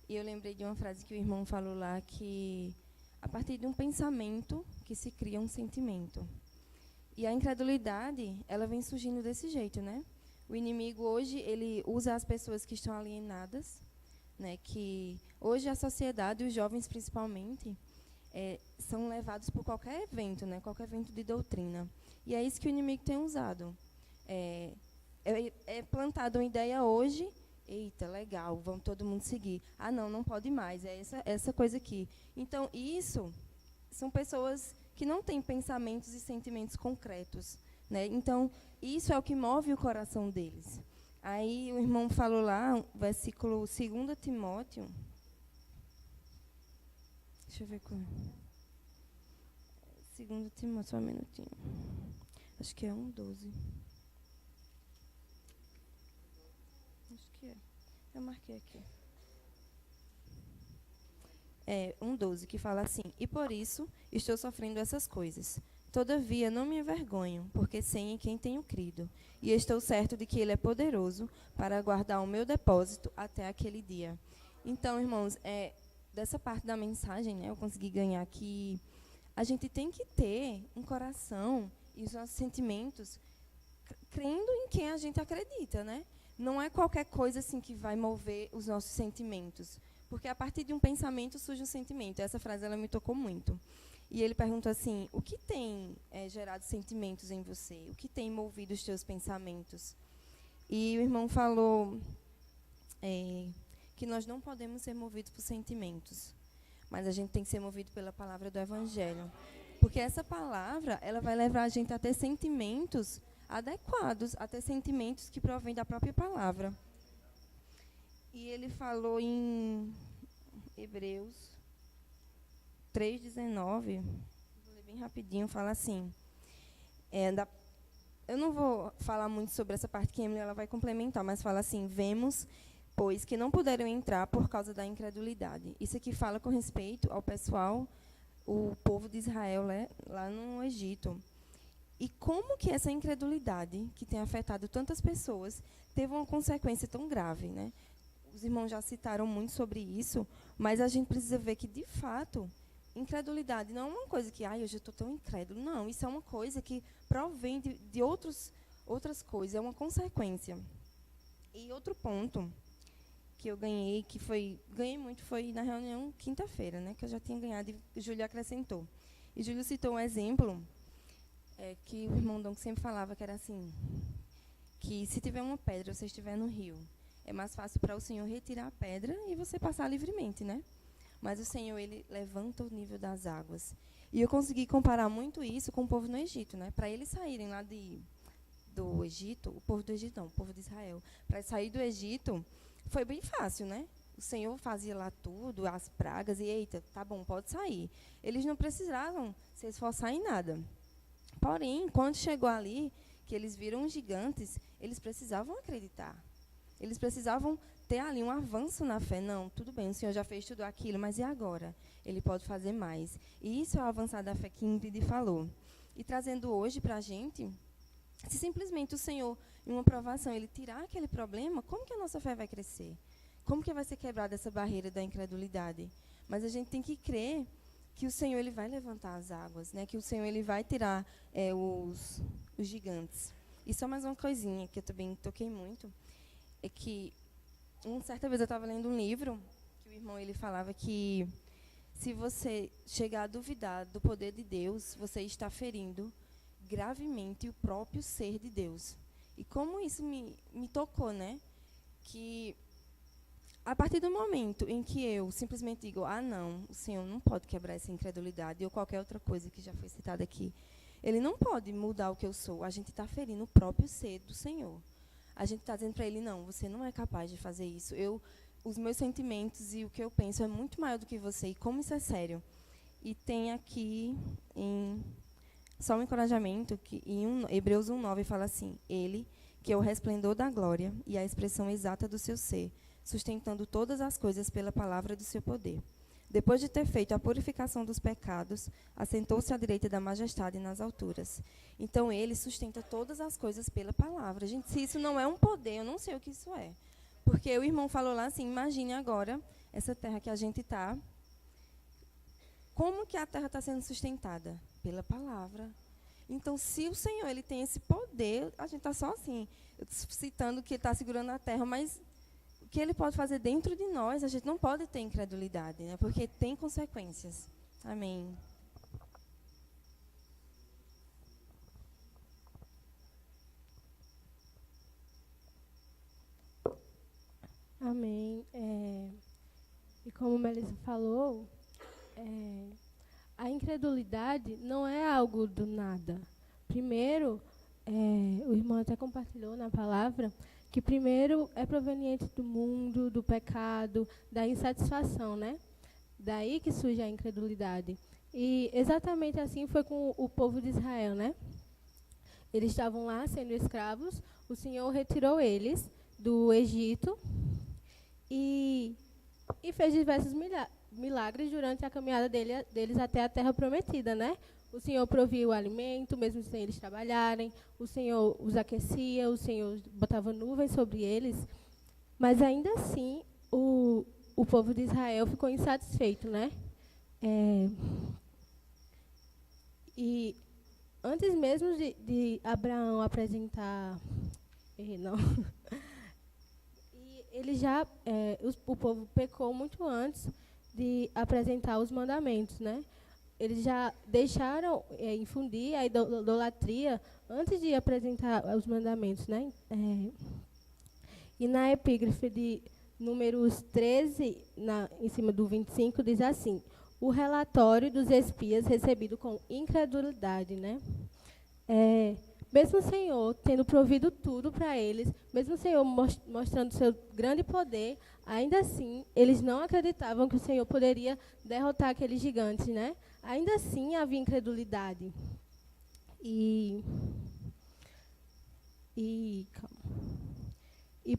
E eu lembrei de uma frase que o irmão falou lá, que a partir de um pensamento que se cria um sentimento. E a incredulidade, ela vem surgindo desse jeito, né? O inimigo hoje, ele usa as pessoas que estão alienadas, né? Que hoje a sociedade, os jovens principalmente, são levados por qualquer evento, né? Qualquer evento de doutrina. E é isso que o inimigo tem usado. É plantada uma ideia hoje, eita, legal, vamos todo mundo seguir. Ah, não pode mais, é essa coisa aqui. Então, isso são pessoas que não têm pensamentos e sentimentos concretos, né? Então, isso é o que move o coração deles. Aí o irmão falou lá, versículo 2 Timóteo. Deixa eu ver qual. 2 Timóteo, só um minutinho. Acho que é 1:12. Acho que é. Eu marquei aqui. 1:12, que fala assim: e por isso estou sofrendo essas coisas. Todavia não me envergonho, porque sei em quem tenho crido, e estou certo de que Ele é poderoso para guardar o meu depósito até aquele dia. Então, irmãos, dessa parte da mensagem, né, eu consegui ganhar que a gente tem que ter um coração e os nossos sentimentos crendo em quem a gente acredita, né? Não é qualquer coisa assim que vai mover os nossos sentimentos, porque a partir de um pensamento surge um sentimento. Essa frase ela me tocou muito. E ele perguntou assim: o que tem gerado sentimentos em você? O que tem movido os teus pensamentos? E o irmão falou que nós não podemos ser movidos por sentimentos, mas a gente tem que ser movido pela palavra do Evangelho. Porque essa palavra, ela vai levar a gente a ter sentimentos adequados, a ter sentimentos que provêm da própria palavra. E ele falou em Hebreus 3:19, vou ler bem rapidinho, fala assim, eu não vou falar muito sobre essa parte que a Emily ela vai complementar, mas fala assim: vemos, pois, que não puderam entrar por causa da incredulidade. Isso aqui fala com respeito ao pessoal, o povo de Israel lá no Egito. E como que essa incredulidade, que tem afetado tantas pessoas, teve uma consequência tão grave, né? Os irmãos já citaram muito sobre isso, mas a gente precisa ver que, de fato, incredulidade não é uma coisa que, hoje eu estou tão incrédulo. Não, isso é uma coisa que provém de outras coisas, é uma consequência. E outro ponto que eu ganhei muito, foi na reunião quinta-feira, né, que eu já tinha ganhado e Júlio acrescentou. E Júlio citou um exemplo que o irmão Dom sempre falava, que era assim, que se tiver uma pedra, você estiver no rio, é mais fácil para o Senhor retirar a pedra e você passar livremente, né? Mas o Senhor, Ele levanta o nível das águas. E eu consegui comparar muito isso com o povo no Egito, né? Para eles saírem lá do Egito, o povo do Egito não, o povo de Israel, para sair do Egito, foi bem fácil, né? O Senhor fazia lá tudo, as pragas, e eita, tá bom, pode sair. Eles não precisavam se esforçar em nada. Porém, quando chegou ali, que eles viram os gigantes, eles precisavam acreditar. Eles precisavam ter ali um avanço na fé. Não, tudo bem, o Senhor já fez tudo aquilo, mas e agora? Ele pode fazer mais. E isso é o avançar da fé que Ingrid falou. E trazendo hoje para a gente, se simplesmente o Senhor, em uma provação, Ele tirar aquele problema, como que a nossa fé vai crescer? Como que vai ser quebrada essa barreira da incredulidade? Mas a gente tem que crer que o Senhor Ele vai levantar as águas, né? Que o Senhor Ele vai tirar os gigantes. E só mais uma coisinha que eu também toquei muito, é que uma certa vez eu estava lendo um livro que o irmão ele falava que se você chegar a duvidar do poder de Deus, você está ferindo gravemente o próprio ser de Deus. E como isso me tocou, né? Que a partir do momento em que eu simplesmente digo, não, o Senhor não pode quebrar essa incredulidade, ou qualquer outra coisa que já foi citada aqui, Ele não pode mudar o que eu sou. A gente está ferindo o próprio ser do Senhor. A gente está dizendo para Ele, não, você não é capaz de fazer isso. Os meus sentimentos e o que eu penso é muito maior do que você. E como isso é sério? E tem aqui, só um encorajamento, que em Hebreus 1:9 fala assim, Ele, que é o resplendor da glória e a expressão exata do seu ser, sustentando todas as coisas pela palavra do seu poder. Depois de ter feito a purificação dos pecados, assentou-se à direita da majestade nas alturas. Então, Ele sustenta todas as coisas pela palavra. Gente, se isso não é um poder, eu não sei o que isso é. Porque o irmão falou lá assim, imagine agora essa terra que a gente está. Como que a terra está sendo sustentada? Pela palavra. Então, se o Senhor Ele tem esse poder, a gente está só assim, citando que Ele está segurando a terra, mas o que Ele pode fazer dentro de nós, a gente não pode ter incredulidade, né? Porque tem consequências. Amém. Amém. E como Melissa falou, a incredulidade não é algo do nada. Primeiro, o irmão até compartilhou na palavra, que primeiro é proveniente do mundo, do pecado, da insatisfação, né? Daí que surge a incredulidade. E exatamente assim foi com o povo de Israel, né? Eles estavam lá sendo escravos, o Senhor retirou eles do Egito e fez diversos milagres durante a caminhada deles até a terra prometida, né? O Senhor provia o alimento, mesmo sem eles trabalharem. O Senhor os aquecia, o Senhor botava nuvens sobre eles. Mas ainda assim, o povo de Israel ficou insatisfeito, né? E antes mesmo de Abraão apresentar... Não. E ele já... o povo pecou muito antes de apresentar os mandamentos, né? Eles já deixaram infundir a idolatria antes de apresentar os mandamentos, né? E na epígrafe de Números 13, em cima do 25, diz assim, o relatório dos espias recebido com incredulidade, né? Mesmo o Senhor tendo provido tudo para eles, mesmo o Senhor mostrando seu grande poder, ainda assim, eles não acreditavam que o Senhor poderia derrotar aqueles gigantes, né? Ainda assim, havia incredulidade. E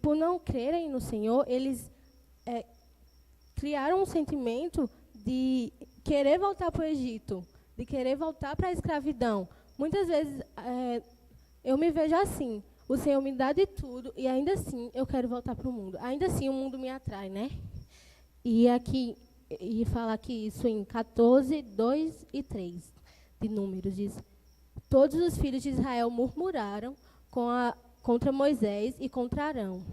por não crerem no Senhor, eles criaram um sentimento de querer voltar para o Egito, de querer voltar para a escravidão. Muitas vezes, eu me vejo assim, o Senhor me dá de tudo e ainda assim eu quero voltar para o mundo. Ainda assim o mundo me atrai, né? E fala aqui isso em 14, 2 e 3 de Números, diz, todos os filhos de Israel murmuraram contra Moisés e contra Arão.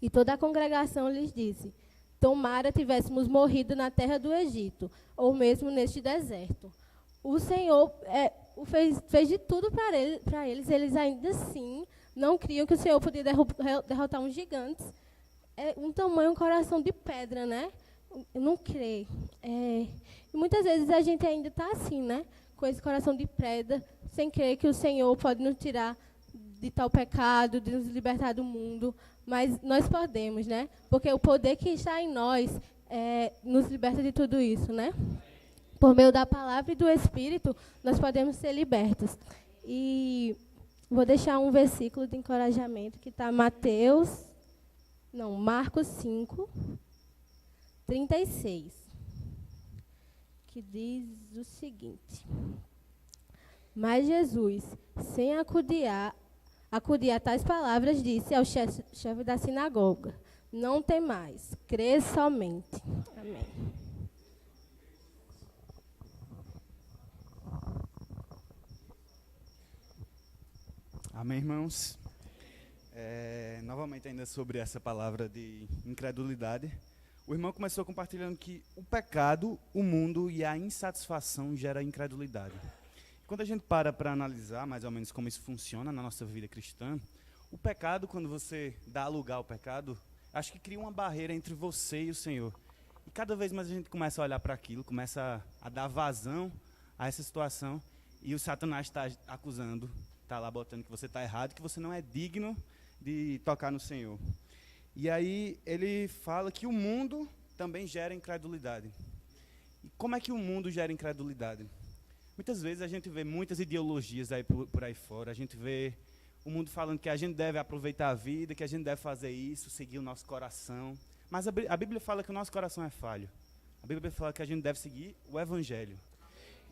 E toda a congregação lhes disse, tomara tivéssemos morrido na terra do Egito, ou mesmo neste deserto. O Senhor fez de tudo para eles ainda assim não criam que o Senhor podia derrotar uns gigantes. Um tamanho, um coração de pedra, né? Não crê. E muitas vezes a gente ainda está assim, né? Com esse coração de pedra, sem crer que o Senhor pode nos tirar de tal pecado, de nos libertar do mundo. Mas nós podemos, né? Porque o poder que está em nós nos liberta de tudo isso, né? Por meio da palavra e do Espírito, nós podemos ser libertos. E vou deixar um versículo de encorajamento que está Mateus Não, Marcos 5, 36. Que diz o seguinte: Mas Jesus, sem acudir a tais palavras, disse ao chefe da sinagoga: Não tem mais, crê somente. Amém. Amém, irmãos? Novamente, ainda sobre essa palavra de incredulidade, o irmão começou compartilhando que o pecado, o mundo e a insatisfação gera incredulidade. Quando a gente para analisar mais ou menos como isso funciona na nossa vida cristã, o pecado, quando você dá lugar ao pecado, acho que cria uma barreira entre você e o Senhor. E cada vez mais a gente começa a olhar para aquilo, começa a dar vazão a essa situação, e o Satanás está acusando, está lá botando que você está errado, que você não é digno de tocar no Senhor. E aí ele fala que o mundo também gera incredulidade. E como é que o mundo gera incredulidade? Muitas vezes a gente vê muitas ideologias aí por aí fora, a gente vê o mundo falando que a gente deve aproveitar a vida, que a gente deve fazer isso, seguir o nosso coração. Mas a Bíblia fala que o nosso coração é falho. A Bíblia fala que a gente deve seguir o Evangelho.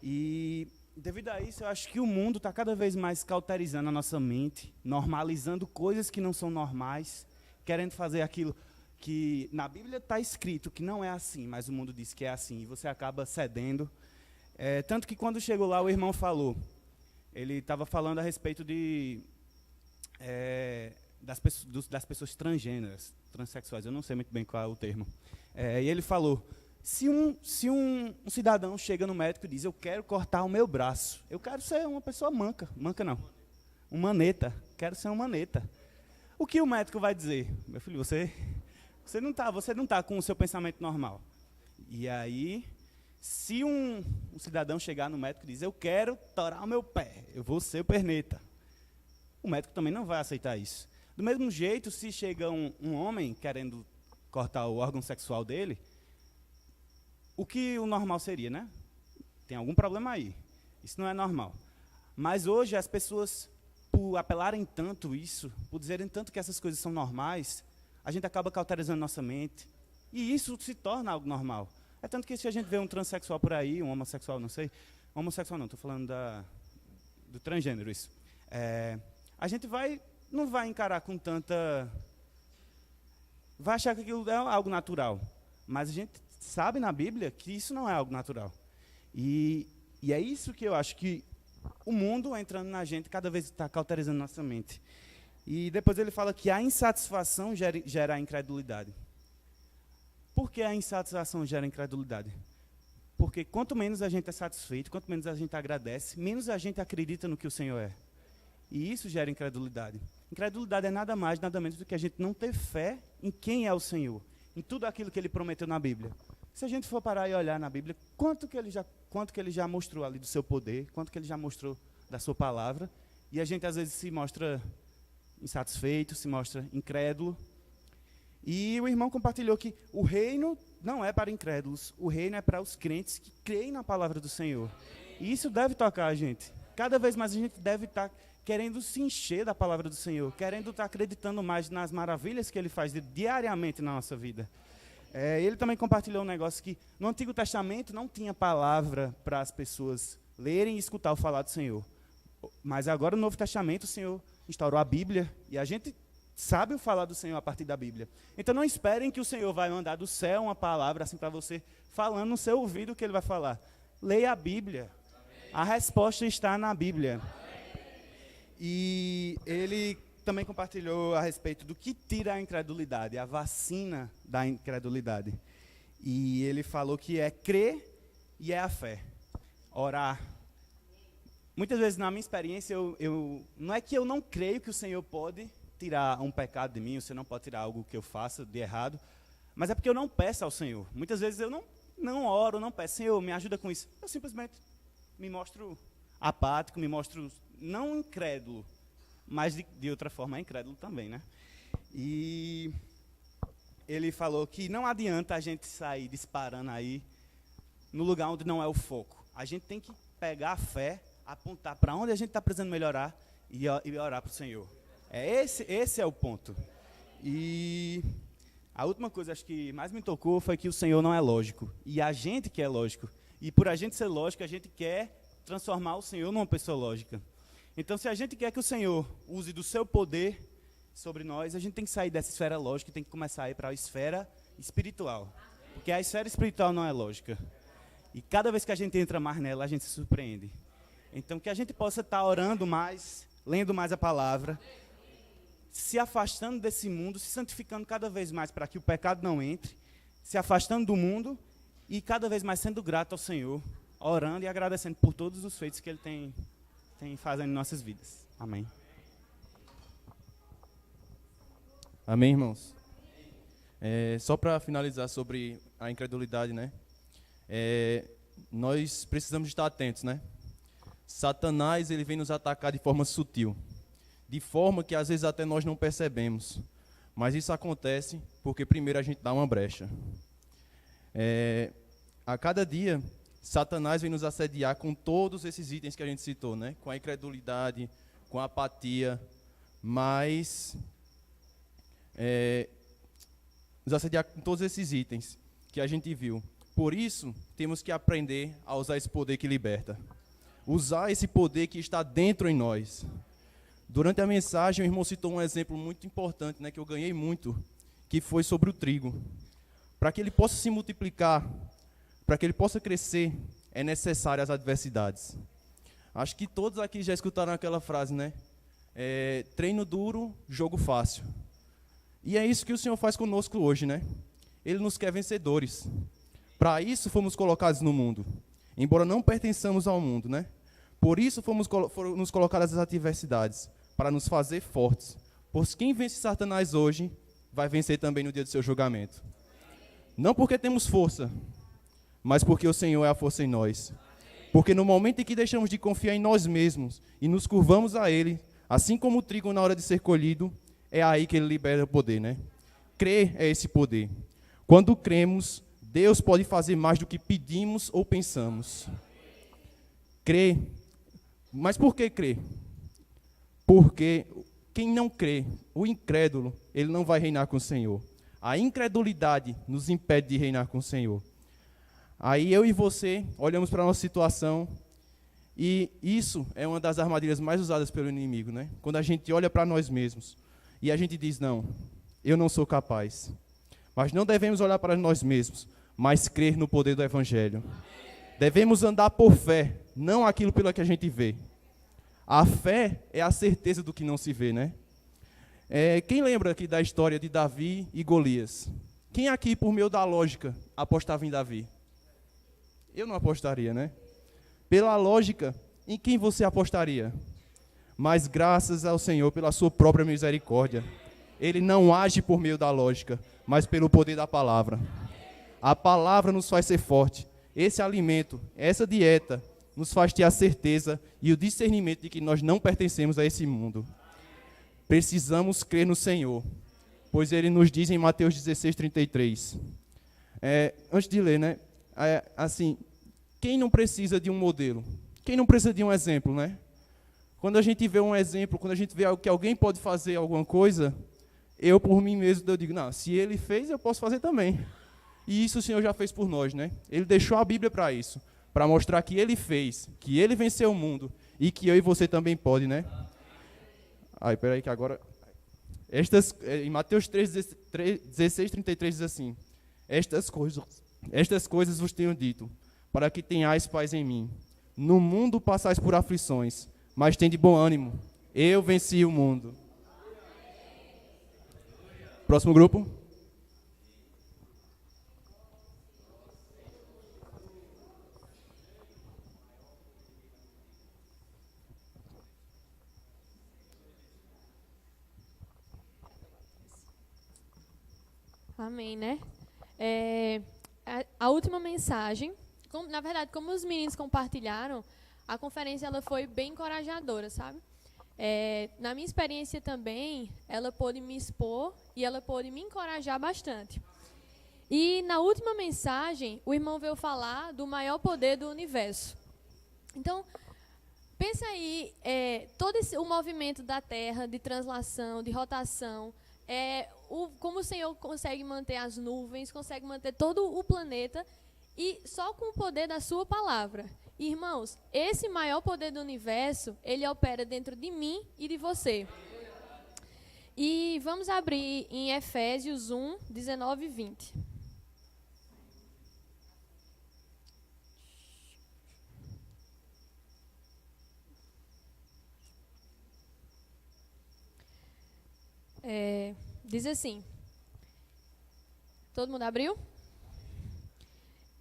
E devido a isso, eu acho que o mundo está cada vez mais cauterizando a nossa mente, normalizando coisas que não são normais, querendo fazer aquilo que na Bíblia está escrito que não é assim, mas o mundo diz que é assim, e você acaba cedendo. Tanto que quando chegou lá, o irmão falou, ele estava falando a respeito das pessoas transgêneras, transexuais, eu não sei muito bem qual é o termo. E ele falou, se um cidadão chega no médico e diz, eu quero cortar o meu braço, eu quero ser uma pessoa manca não, um maneta, quero ser um maneta. O que o médico vai dizer? Meu filho, você não tá com o seu pensamento normal. E aí, se um cidadão chegar no médico e dizer, eu quero torar o meu pé, eu vou ser o perneta, o médico também não vai aceitar isso. Do mesmo jeito, se chega um homem querendo cortar o órgão sexual dele, o que o normal seria, né? Tem algum problema aí. Isso não é normal. Mas hoje as pessoas, por apelarem tanto isso, por dizerem tanto que essas coisas são normais, a gente acaba cauterizando nossa mente. E isso se torna algo normal. É tanto que se a gente vê um transexual por aí, um homossexual, não sei. Homossexual não, estou falando do transgênero, isso. A gente não vai encarar com tanta... Vai achar que aquilo é algo natural. Mas a gente sabe na Bíblia que isso não é algo natural. E é isso que eu acho que o mundo entrando na gente cada vez está cauterizando nossa mente. E depois ele fala que a insatisfação gera a incredulidade. Por que a insatisfação gera incredulidade? Porque quanto menos a gente é satisfeito, quanto menos a gente agradece, menos a gente acredita no que o Senhor é. E isso gera incredulidade. Incredulidade é nada mais, nada menos do que a gente não ter fé em quem é o Senhor, em tudo aquilo que Ele prometeu na Bíblia. Se a gente for parar e olhar na Bíblia, quanto que ele já mostrou ali do seu poder, quanto que Ele já mostrou da sua palavra, e a gente às vezes se mostra insatisfeito, se mostra incrédulo. E o irmão compartilhou que o reino não é para incrédulos, o reino é para os crentes que creem na palavra do Senhor. E isso deve tocar a gente. Cada vez mais a gente deve estar querendo se encher da palavra do Senhor, querendo estar acreditando mais nas maravilhas que Ele faz diariamente na nossa vida. Ele também compartilhou um negócio que no Antigo Testamento não tinha palavra para as pessoas lerem e escutar o falar do Senhor. Mas agora no Novo Testamento o Senhor instaurou a Bíblia e a gente sabe o falar do Senhor a partir da Bíblia. Então não esperem que o Senhor vai mandar do céu uma palavra assim para você, falando no seu ouvido o que Ele vai falar. Leia a Bíblia. A resposta está na Bíblia. E ele também compartilhou a respeito do que tira a incredulidade, a vacina da incredulidade. E ele falou que é crer e é a fé. Orar. Muitas vezes, na minha experiência, não é que eu não creio que o Senhor pode tirar um pecado de mim, o Senhor não pode tirar algo que eu faça de errado, mas é porque eu não peço ao Senhor. Muitas vezes eu não oro, não peço, Senhor, me ajuda com isso. Eu simplesmente me mostro apático, me mostro não incrédulo, mas de outra forma incrédulo também, né? E ele falou que não adianta a gente sair disparando aí no lugar onde não é o foco. A gente tem que pegar a fé, apontar para onde a gente está precisando melhorar e orar para o Senhor. Esse é o ponto. E A última coisa, acho que mais me tocou, foi que o Senhor não é lógico. E a gente que é lógico. E por a gente ser lógico, a gente quer transformar o Senhor numa pessoa lógica. Então, se a gente quer que o Senhor use do seu poder sobre nós, a gente tem que sair dessa esfera lógica e tem que começar a ir para a esfera espiritual. Porque a esfera espiritual não é lógica. E cada vez que a gente entra mais nela, a gente se surpreende. Então, que a gente possa estar orando mais, lendo mais a palavra, se afastando desse mundo, se santificando cada vez mais para que o pecado não entre, se afastando do mundo e cada vez mais sendo grato ao Senhor, orando e agradecendo por todos os feitos que Ele tem fazendo em nossas vidas. Amém. Amém, irmãos? Só para finalizar sobre a incredulidade, né? Nós precisamos estar atentos, né? Satanás, ele vem nos atacar de forma sutil, de forma que às vezes até nós não percebemos. Mas isso acontece porque primeiro a gente dá uma brecha. A cada dia, Satanás vem nos assediar com todos esses itens que a gente citou, né? Com a incredulidade, com a apatia, mas nos assediar com todos esses itens que a gente viu. Por isso, temos que aprender a usar esse poder que liberta. Usar esse poder que está dentro em nós. Durante a mensagem, o irmão citou um exemplo muito importante, né, que eu ganhei muito, que foi sobre o trigo. Para que ele possa se multiplicar, para que ele possa crescer, é necessário as adversidades. Acho que todos aqui já escutaram aquela frase, né? Treino duro, jogo fácil. E é isso que o Senhor faz conosco hoje, né? Ele nos quer vencedores. Para isso fomos colocados no mundo, embora não pertençamos ao mundo, né? Por isso foram nos colocadas as adversidades, para nos fazer fortes. Pois quem vence Satanás hoje, vai vencer também no dia do seu julgamento. Não porque temos força, mas porque o Senhor é a força em nós. Porque no momento em que deixamos de confiar em nós mesmos e nos curvamos a Ele, assim como o trigo na hora de ser colhido, é aí que Ele libera o poder, né? Crer é esse poder. Quando cremos, Deus pode fazer mais do que pedimos ou pensamos. Crer. Mas por que crer? Porque quem não crê, o incrédulo, ele não vai reinar com o Senhor. A incredulidade nos impede de reinar com o Senhor. Aí eu e você olhamos para a nossa situação e isso é uma das armadilhas mais usadas pelo inimigo, né? Quando a gente olha para nós mesmos e a gente diz, não, eu não sou capaz. Mas não devemos olhar para nós mesmos, mas crer no poder do Evangelho. Devemos andar por fé, não aquilo pelo que a gente vê. A fé é a certeza do que não se vê, né? Quem lembra aqui da história de Davi e Golias? Quem aqui, por meio da lógica, apostava em Davi? Eu não apostaria, né? Pela lógica, em quem você apostaria? Mas graças ao Senhor, pela sua própria misericórdia, Ele não age por meio da lógica, mas pelo poder da palavra. A palavra nos faz ser forte. Esse alimento, essa dieta, nos faz ter a certeza e o discernimento de que nós não pertencemos a esse mundo. Precisamos crer no Senhor, pois Ele nos diz em Mateus 16:33. Antes de ler, né? Assim, quem não precisa de um modelo? Quem não precisa de um exemplo, né? Quando a gente vê um exemplo, quando a gente vê que alguém pode fazer alguma coisa, eu por mim mesmo eu digo, não, se ele fez, eu posso fazer também. E isso o Senhor já fez por nós, né? Ele deixou a Bíblia para isso, para mostrar que Ele fez, que Ele venceu o mundo e que eu e você também pode, né? Aí, peraí que agora... em Mateus 16:33 diz assim, estas coisas vos tenho dito, para que tenhais paz em mim. No mundo passais por aflições, mas tende bom ânimo. Eu venci o mundo. Próximo grupo. Amém, né? A última mensagem, na verdade, como os meninos compartilharam, a conferência ela foi bem encorajadora, sabe? Na minha experiência também, ela pôde me expor e ela pôde me encorajar bastante. E na última mensagem, o irmão veio falar do maior poder do universo. Então, pensa aí, todo o movimento da Terra, de translação, de rotação, como o Senhor consegue manter as nuvens, consegue manter todo o planeta, e só com o poder da sua palavra. Irmãos, esse maior poder do universo, ele opera dentro de mim e de você. E vamos abrir em Efésios 1, 19 e 20. Diz assim, todo mundo abriu?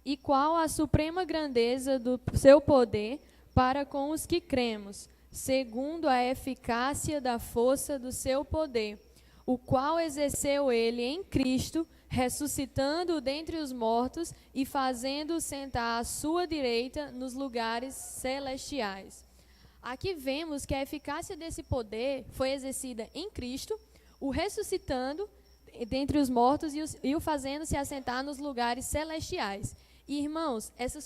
E qual a suprema grandeza do seu poder para com os que cremos, segundo a eficácia da força do seu poder, o qual exerceu ele em Cristo, ressuscitando-o dentre os mortos e fazendo-o sentar à sua direita nos lugares celestiais. Aqui vemos que a eficácia desse poder foi exercida em Cristo, o ressuscitando dentre os mortos e o fazendo se assentar nos lugares celestiais. E, irmãos, essa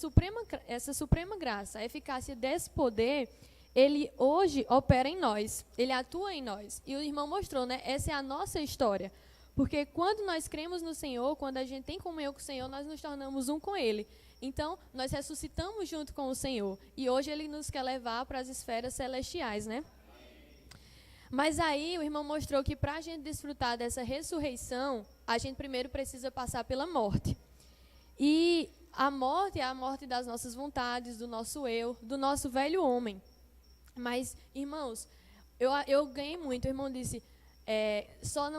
suprema graça, a eficácia desse poder, ele hoje opera em nós, ele atua em nós. E o irmão mostrou, né? Essa é a nossa história. Porque quando nós cremos no Senhor, quando a gente tem comunhão com o Senhor, nós nos tornamos um com Ele. Então, nós ressuscitamos junto com o Senhor. E hoje Ele nos quer levar para as esferas celestiais, né? Mas aí o irmão mostrou que para a gente desfrutar dessa ressurreição, a gente primeiro precisa passar pela morte. E a morte é a morte das nossas vontades, do nosso eu, do nosso velho homem. Mas, irmãos, eu ganhei muito. O irmão disse, só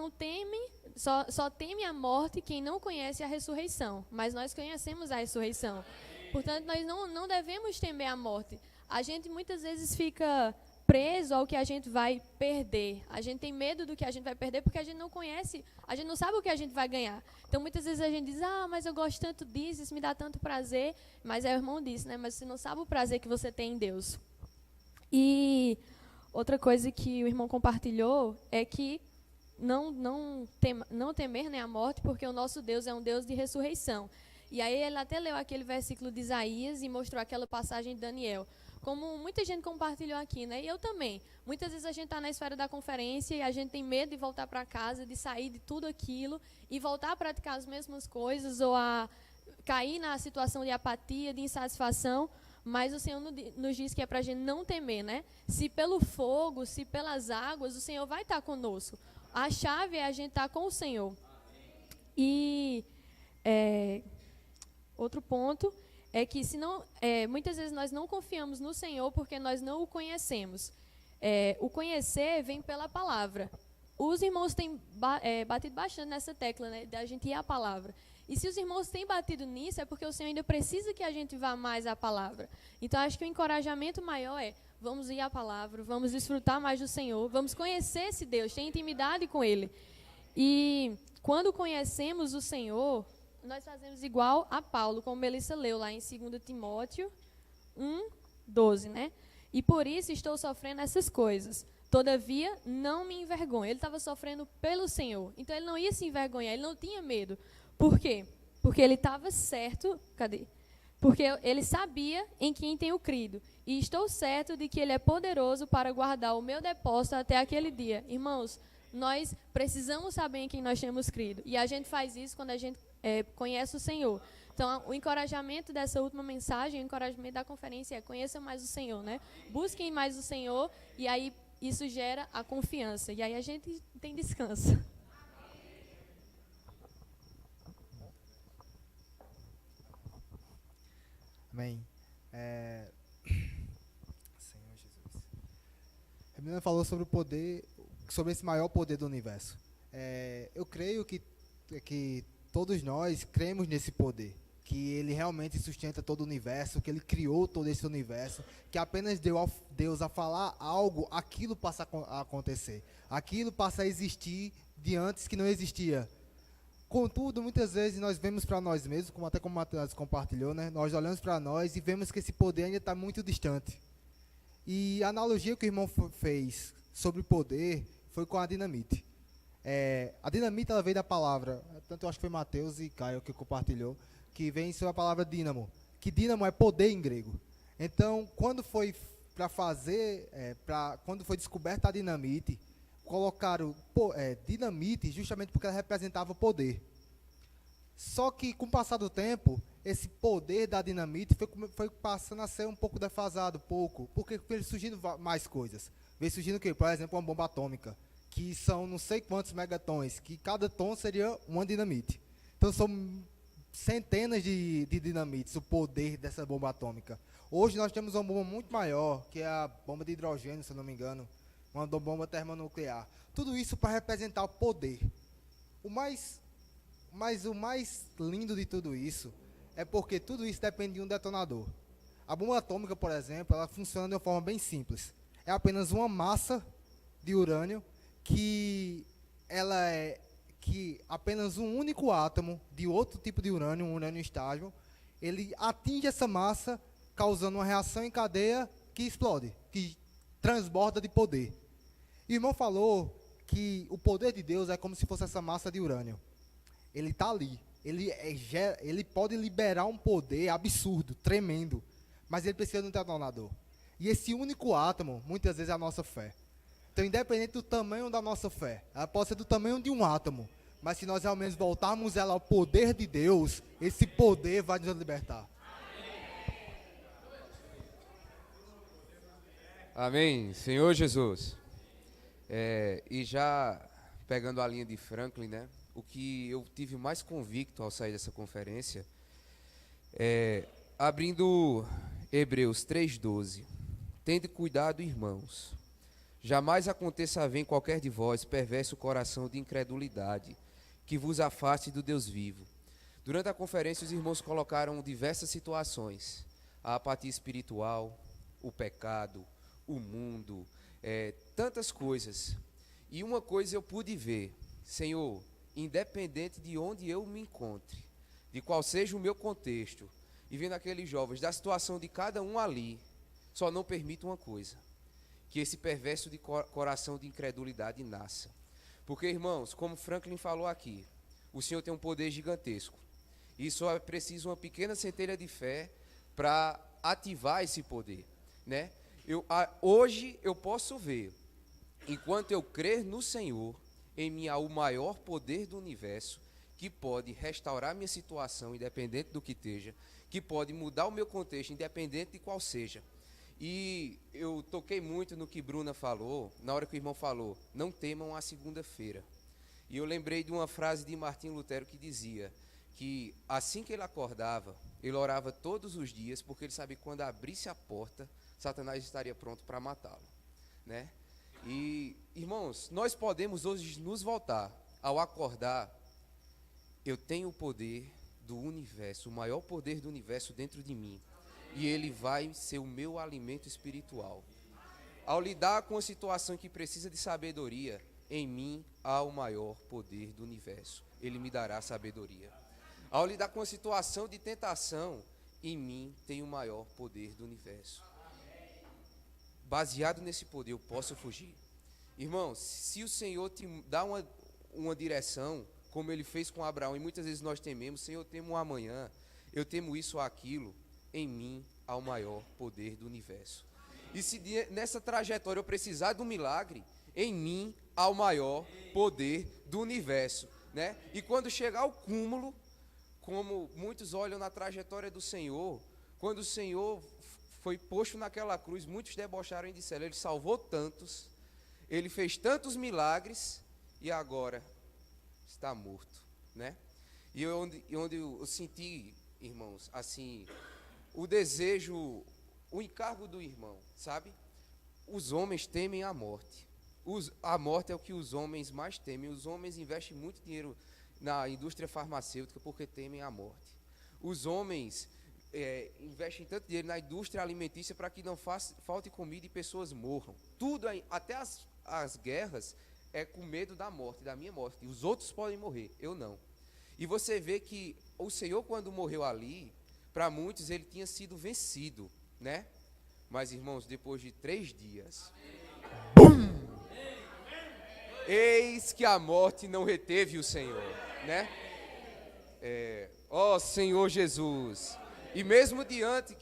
teme a morte quem não conhece a ressurreição. Mas nós conhecemos a ressurreição. Portanto, nós não devemos temer a morte. A gente muitas vezes fica preso ao que a gente vai perder. A gente tem medo do que a gente vai perder porque a gente não conhece, a gente não sabe o que a gente vai ganhar. Então, muitas vezes a gente diz, mas eu gosto tanto disso, isso me dá tanto prazer. Mas aí o irmão disse, né? Mas você não sabe o prazer que você tem em Deus. E outra coisa que o irmão compartilhou é que não temer, né, a morte, porque o nosso Deus é um Deus de ressurreição. E aí ele até leu aquele versículo de Isaías e mostrou aquela passagem de Daniel. Como muita gente compartilhou aqui, né? E eu também. Muitas vezes a gente está na esfera da conferência e a gente tem medo de voltar para casa, de sair de tudo aquilo e voltar a praticar as mesmas coisas ou a cair na situação de apatia, de insatisfação. Mas o Senhor nos diz que é para a gente não temer, né? Se pelo fogo, se pelas águas, o Senhor vai estar conosco. A chave é a gente estar com o Senhor. E outro ponto é que muitas vezes nós não confiamos no Senhor porque nós não o conhecemos. O conhecer vem pela palavra. Os irmãos têm batido bastante nessa tecla, né, da gente ir à palavra. E se os irmãos têm batido nisso, é porque o Senhor ainda precisa que a gente vá mais à palavra. Então, acho que o encorajamento maior é, vamos ir à palavra, vamos desfrutar mais do Senhor, vamos conhecer esse Deus, ter intimidade com Ele. E quando conhecemos o Senhor, nós fazemos igual a Paulo, como Melissa leu lá em 2 Timóteo 1:12, né? E por isso estou sofrendo essas coisas. Todavia, não me envergonho. Ele estava sofrendo pelo Senhor. Então, ele não ia se envergonhar, ele não tinha medo. Por quê? Porque ele estava certo, Porque ele sabia em quem tenho crido. E estou certo de que ele é poderoso para guardar o meu depósito até aquele dia. Irmãos, nós precisamos saber em quem nós temos crido. E a gente faz isso quando a gente conhece o Senhor. Então, o encorajamento dessa última mensagem, o encorajamento da conferência é conheçam mais o Senhor, né? Busquem mais o Senhor e aí isso gera a confiança. E aí a gente tem descanso. Amém. Senhor Jesus. A menina falou sobre o poder, sobre esse maior poder do universo. Eu creio que todos nós cremos nesse poder, que ele realmente sustenta todo o universo, que ele criou todo esse universo, que apenas Deus a falar algo, aquilo passa a acontecer, aquilo passa a existir de antes que não existia. Contudo, muitas vezes nós vemos para nós mesmos, como o Matheus compartilhou, né? Nós olhamos para nós e vemos que esse poder ainda está muito distante. E a analogia que o irmão fez sobre poder foi com a dinamite. A dinamite ela veio da palavra, tanto eu acho que foi Mateus e Caio que compartilhou, que vem sobre a palavra dínamo, que dínamo é poder em grego. Então, quando foi para fazer, quando foi descoberta a dinamite, colocaram dinamite justamente porque ela representava poder. Só que, com o passar do tempo, esse poder da dinamite foi passando a ser um pouco defasado, porque veio surgindo mais coisas. Veio surgindo o quê? Por exemplo, uma bomba atômica, que são não sei quantos megatons, que cada tom seria uma dinamite. Então, são centenas de dinamites, o poder dessa bomba atômica. Hoje, nós temos uma bomba muito maior, que é a bomba de hidrogênio, se eu não me engano, uma bomba termonuclear. Tudo isso para representar o poder. Mas o mais lindo de tudo isso é porque tudo isso depende de um detonador. A bomba atômica, por exemplo, ela funciona de uma forma bem simples. É apenas uma massa de urânio que apenas um único átomo de outro tipo de urânio, um urânio estável, ele atinge essa massa, causando uma reação em cadeia que explode, que transborda de poder. E o irmão falou que o poder de Deus é como se fosse essa massa de urânio. Ele está ali. Ele pode liberar um poder absurdo, tremendo, mas ele precisa de um detonador. E esse único átomo, muitas vezes, é a nossa fé. Então, independente do tamanho da nossa fé, ela pode ser do tamanho de um átomo, mas se nós realmente voltarmos ela ao poder de Deus, esse poder vai nos libertar. Amém. Senhor Jesus. E já pegando a linha de Franklin, né? O que eu tive mais convicto ao sair dessa conferência abrindo Hebreus 3:12. Tende cuidado, irmãos. Jamais aconteça haver em qualquer de vós perverso coração de incredulidade, que vos afaste do Deus vivo. Durante a conferência, os irmãos colocaram diversas situações. A apatia espiritual, o pecado, o mundo, tantas coisas. E uma coisa eu pude ver, Senhor, independente de onde eu me encontre, de qual seja o meu contexto, e vendo aqueles jovens, da situação de cada um ali, só não permito uma coisa, que esse perverso de coração de incredulidade nasça. Porque, irmãos, como Franklin falou aqui, o Senhor tem um poder gigantesco, e só é preciso uma pequena centelha de fé para ativar esse poder, né? Hoje eu posso ver, enquanto eu crer no Senhor, em mim há o maior poder do universo, que pode restaurar minha situação, independente do que esteja, que pode mudar o meu contexto, independente de qual seja. E eu toquei muito no que Bruna falou, na hora que o irmão falou, não temam a segunda-feira. E eu lembrei de uma frase de Martim Lutero que dizia que assim que ele acordava, ele orava todos os dias, porque ele sabia que quando abrisse a porta, Satanás estaria pronto para matá-lo, né? E, irmãos, nós podemos hoje nos voltar ao acordar. Eu tenho o poder do universo, o maior poder do universo dentro de mim, e ele vai ser o meu alimento espiritual. Ao lidar com a situação que precisa de sabedoria, em mim há o maior poder do universo, ele me dará sabedoria. Ao lidar com a situação de tentação, em mim tem o maior poder do universo. Baseado nesse poder, eu posso fugir. Irmãos, se o Senhor te dá uma direção, como ele fez com Abraão, e muitas vezes nós tememos, Senhor, eu temo o amanhã, eu temo isso ou aquilo, em mim há o maior poder do universo. E se nessa trajetória eu precisar de um milagre, em mim há o maior poder do universo, né? E quando chegar ao cúmulo, como muitos olham na trajetória do Senhor, quando o Senhor foi posto naquela cruz, muitos debocharam e disseram, ele salvou tantos, ele fez tantos milagres, e agora está morto, né? E onde eu senti, irmãos, assim, o desejo, o encargo do irmão, sabe? Os homens temem a morte. A morte é o que os homens mais temem. Os homens investem muito dinheiro na indústria farmacêutica porque temem a morte. Os homens investem tanto dinheiro na indústria alimentícia para que não falte comida e pessoas morram. Tudo, até as guerras, é com medo da morte, da minha morte. Os outros podem morrer, eu não. E você vê que o Senhor, quando morreu ali, para muitos ele tinha sido vencido, né? Mas, irmãos, depois de 3 dias, BUM! Eis que a morte não reteve o Senhor, né? Ó Senhor Jesus. E mesmo diante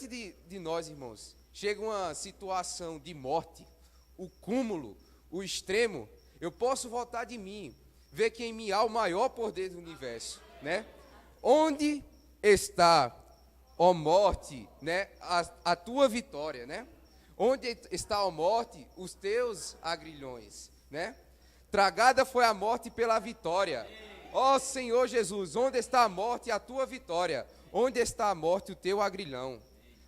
de nós, irmãos, chega uma situação de morte, o cúmulo, o extremo, eu posso voltar de mim, ver que em mim há o maior poder do universo, né? Onde está, ó morte, né, a tua vitória, né? Onde está, ó morte, os teus agrilhões, né? Tragada foi a morte pela vitória. Ó Senhor Jesus, onde está a morte e a tua vitória? Onde está a morte e o teu agrilhão?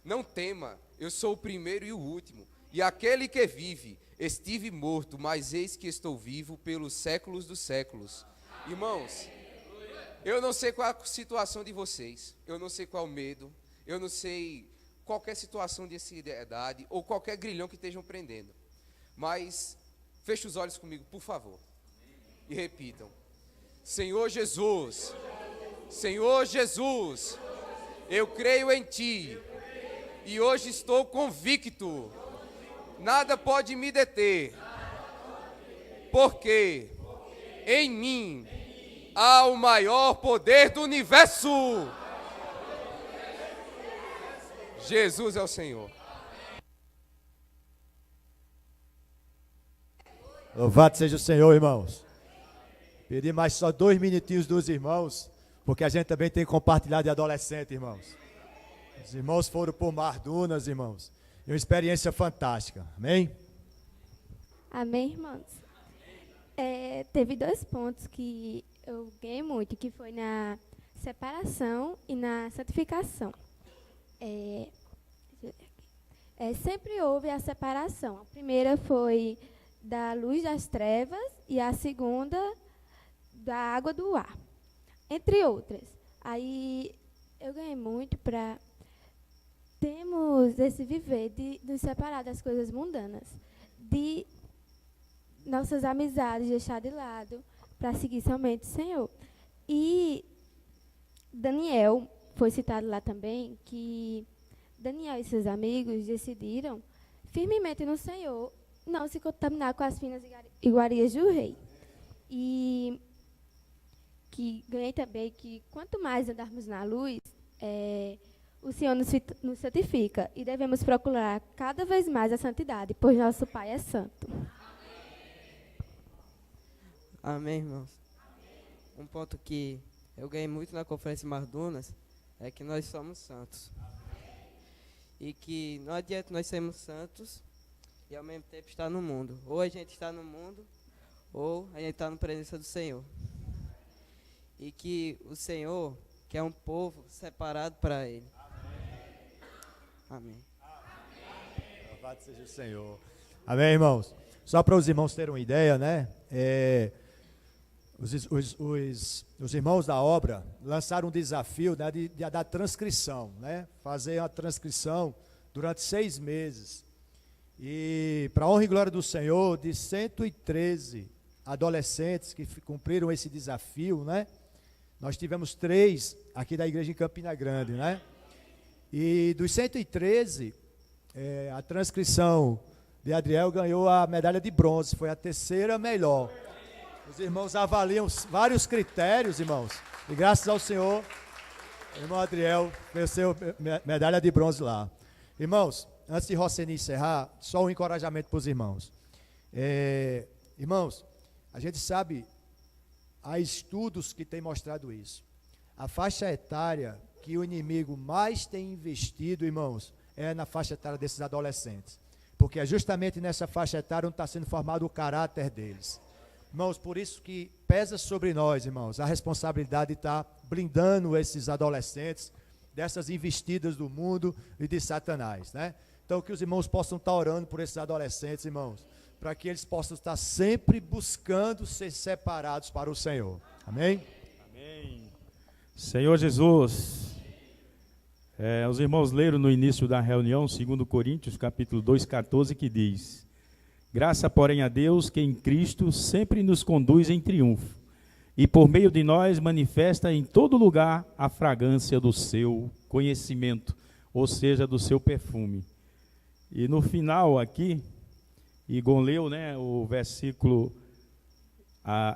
Não tema, eu sou o primeiro e o último, e aquele que vive. Estive morto, mas eis que estou vivo pelos séculos dos séculos. Irmãos, eu não sei qual a situação de vocês, eu não sei qual o medo, eu não sei qualquer situação de ansiedade ou qualquer grilhão que estejam prendendo. Mas feche os olhos comigo, por favor, e repitam: Senhor Jesus, Senhor Jesus, eu creio em Ti e hoje estou convicto. Nada pode me deter, porque em mim há o maior poder do universo. Jesus é o Senhor. Louvado seja o Senhor, irmãos. Pedi mais só 2 minutinhos dos irmãos, porque a gente também tem que compartilhar de adolescente, irmãos. Os irmãos foram por Mardunas, irmãos. E uma experiência fantástica. Amém? Amém, irmãos? Teve 2 pontos que eu ganhei muito, que foi na separação e na santificação. Sempre houve a separação. A primeira foi da luz das trevas e a segunda da água do ar, entre outras. Aí eu ganhei muito para temos esse viver de nos separar das coisas mundanas, de nossas amizades deixar de lado para seguir somente o Senhor. E Daniel foi citado lá também, que Daniel e seus amigos decidiram firmemente no Senhor não se contaminar com as finas iguarias do rei. E que ganhei também que quanto mais andarmos na luz, o Senhor nos santifica e devemos procurar cada vez mais a santidade, pois nosso Pai é santo. Amém, irmãos. Um ponto que eu ganhei muito na conferência Mardunas é que nós somos santos. E que não adianta nós sermos santos e ao mesmo tempo estar no mundo. Ou a gente está no mundo, ou a gente está na presença do Senhor. E que o Senhor quer um povo separado para Ele. Amém. Louvado seja o Senhor. Amém, irmãos? Só para os irmãos terem uma ideia, né? Os irmãos da obra lançaram um desafio, né, da transcrição, né? Fazer a transcrição durante 6 meses. E, para a honra e glória do Senhor, de 113 adolescentes que cumpriram esse desafio, né? Nós tivemos 3 aqui da igreja em Campina Grande, né? E dos 113, a transcrição de Adriel ganhou a medalha de bronze, foi a 3ª melhor. Os irmãos avaliam vários critérios, irmãos, e graças ao Senhor, o irmão Adriel venceu medalha de bronze lá. Irmãos, antes de Roceni encerrar, só um encorajamento para os irmãos. Irmãos, a gente sabe, há estudos que têm mostrado isso. A faixa etária que o inimigo mais tem investido, irmãos, é na faixa etária desses adolescentes. Porque é justamente nessa faixa etária onde está sendo formado o caráter deles. Irmãos, por isso que pesa sobre nós, irmãos, a responsabilidade de estar blindando esses adolescentes dessas investidas do mundo e de Satanás, né? Então, que os irmãos possam estar orando por esses adolescentes, irmãos, para que eles possam estar sempre buscando ser separados para o Senhor. Amém? Amém. Senhor Jesus, os irmãos leram no início da reunião, 2 Coríntios, capítulo 2, 14, que diz: graça, porém, a Deus, que em Cristo sempre nos conduz em triunfo, e por meio de nós manifesta em todo lugar a fragrância do seu conhecimento, ou seja, do seu perfume. E no final aqui, Igor leu, né, o versículo,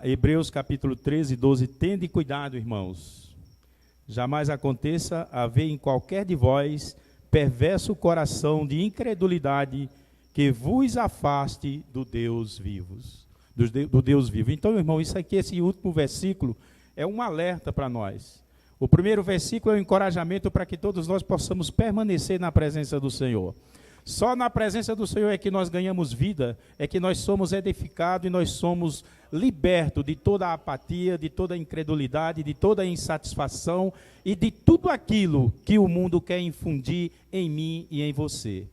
Hebreus capítulo 13, 12, tende cuidado, irmãos, jamais aconteça haver em qualquer de vós perverso coração de incredulidade que vos afaste do Deus vivos, do Deus vivo. Então, irmão, isso aqui, esse último versículo, é um alerta para nós. O primeiro versículo é um encorajamento para que todos nós possamos permanecer na presença do Senhor. Só na presença do Senhor é que nós ganhamos vida, é que nós somos edificados e nós somos libertos de toda a apatia, de toda a incredulidade, de toda a insatisfação e de tudo aquilo que o mundo quer infundir em mim e em você.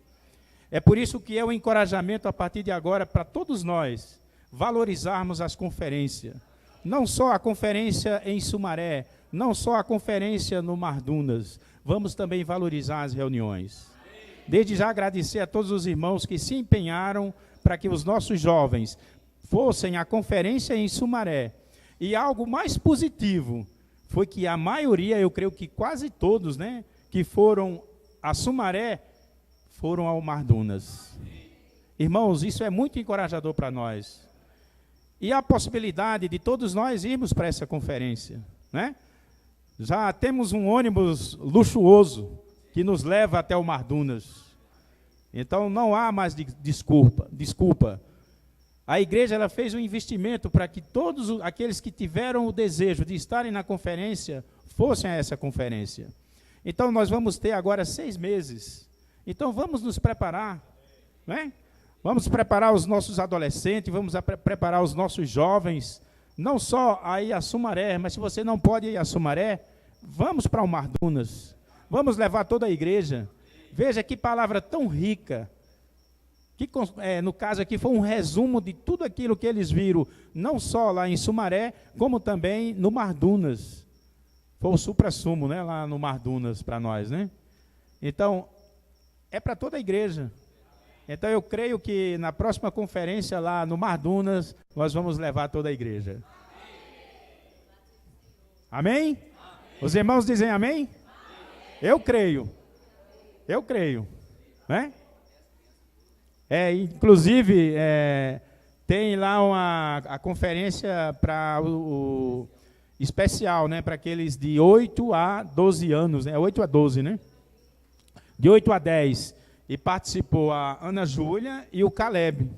É por isso que é um encorajamento a partir de agora para todos nós valorizarmos as conferências. Não só a conferência em Sumaré, não só a conferência no Mardunas, vamos também valorizar as reuniões. Desde já agradecer a todos os irmãos que se empenharam para que os nossos jovens fossem à conferência em Sumaré. E algo mais positivo foi que a maioria, eu creio que quase todos, né, que foram a Sumaré, foram ao Mardunas. Irmãos, isso é muito encorajador para nós. E a possibilidade de todos nós irmos para essa conferência, né? Já temos um ônibus luxuoso que nos leva até o Mardunas. Então não há mais desculpa. A igreja ela fez um investimento para que todos aqueles que tiveram o desejo de estarem na conferência fossem a essa conferência. Então nós vamos ter agora 6 meses. Então vamos nos preparar, né? Vamos preparar os nossos adolescentes, vamos preparar os nossos jovens, não só a ir a Sumaré, mas se você não pode ir a Sumaré, vamos para o Mardunas, vamos levar toda a igreja. Veja que palavra tão rica, que no caso aqui foi um resumo de tudo aquilo que eles viram, não só lá em Sumaré, como também no Mardunas. Foi o supra-sumo, né, lá no Mardunas para nós, né? Então, é para toda a igreja. Então eu creio que na próxima conferência lá no Mardunas, nós vamos levar toda a igreja. Amém? Os irmãos dizem amém? Eu creio. Eu creio. Né? Inclusive, tem lá a conferência para o especial, né? Para aqueles de 8 a 12 anos, né? 8 a 12, né? De 8 a 10. E participou a Ana Júlia e o Caleb.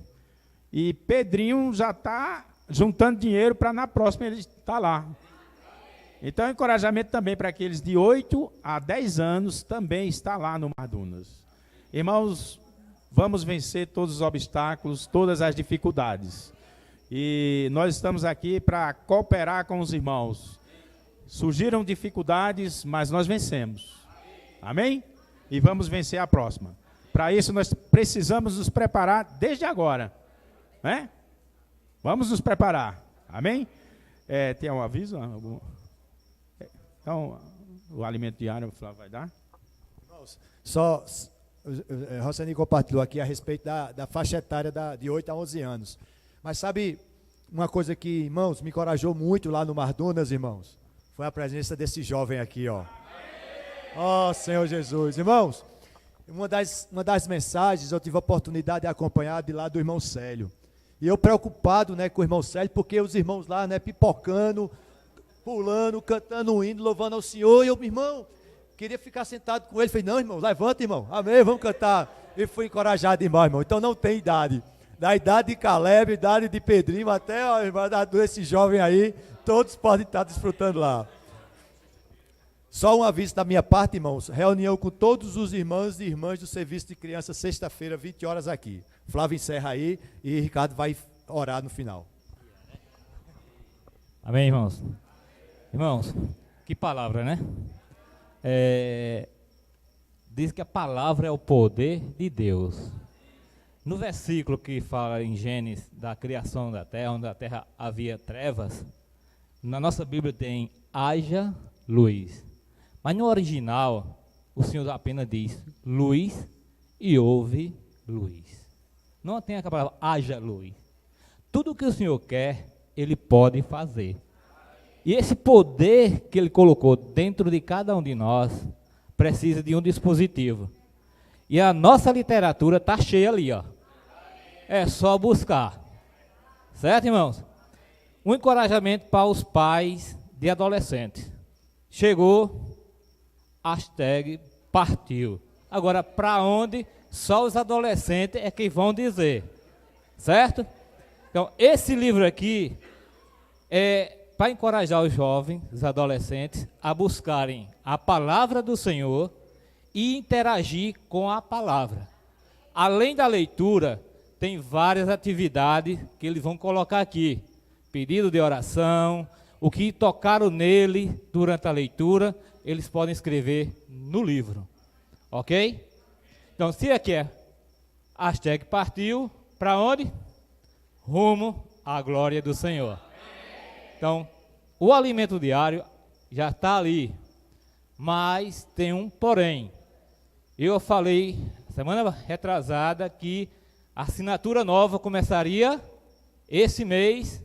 E Pedrinho já está juntando dinheiro para na próxima ele estar lá. Então, encorajamento também para aqueles de 8 a 10 anos também está lá no Mardunas. Irmãos, vamos vencer todos os obstáculos, todas as dificuldades. E nós estamos aqui para cooperar com os irmãos. Surgiram dificuldades, mas nós vencemos. Amém? E vamos vencer a próxima. Para isso, nós precisamos nos preparar desde agora. Né? Vamos nos preparar. Amém? Tem um aviso? Então, o alimento diário o Flávio vai dar? Irmãos, só, Rosane compartilhou aqui a respeito da faixa etária de 8 a 11 anos. Mas sabe, uma coisa que, irmãos, me encorajou muito lá no Mardunas, irmãos, foi a presença desse jovem aqui, ó. Ó, Senhor Jesus. Irmãos, uma das mensagens eu tive a oportunidade de acompanhar de lá do irmão Célio. E eu preocupado, né, com o irmão Célio, porque os irmãos lá, né, pipocando, pulando, cantando um hino, louvando ao Senhor. E eu, irmão, queria ficar sentado com ele. Falei, não, irmão, levanta, irmão. Amém, vamos cantar. E fui encorajado demais, irmão. Então não tem idade. Da idade de Caleb, idade de Pedrinho, até a idade desse jovem aí, todos podem estar desfrutando lá. Só um aviso da minha parte, irmãos. Reunião com todos os irmãos e irmãs do serviço de criança, sexta-feira, 20 horas aqui. Flávio encerra aí e Ricardo vai orar no final. Amém, irmãos? Irmãos, que palavra, né? Diz que a palavra é o poder de Deus. No versículo que fala em Gênesis da criação da terra, onde a terra havia trevas, na nossa Bíblia tem haja luz. Mas no original, o Senhor apenas diz luz e houve luz. Não tem a palavra haja luz. Tudo que o Senhor quer, Ele pode fazer. E esse poder que Ele colocou dentro de cada um de nós, precisa de um dispositivo. E a nossa literatura está cheia ali, ó. É só buscar. Certo, irmãos? Um encorajamento para os pais de adolescentes. Chegou, hashtag partiu. Agora, para onde só os adolescentes é que vão dizer, certo? Então, esse livro aqui é para encorajar os jovens, os adolescentes, a buscarem a palavra do Senhor e interagir com a palavra. Além da leitura, tem várias atividades que eles vão colocar aqui. Pedido de oração, o que tocaram nele durante a leitura, eles podem escrever no livro. Ok? Então, se aqui é hashtag partiu, para onde? Rumo à glória do Senhor. Então, o alimento diário já está ali, mas tem um porém. Eu falei semana retrasada que a assinatura nova começaria esse mês.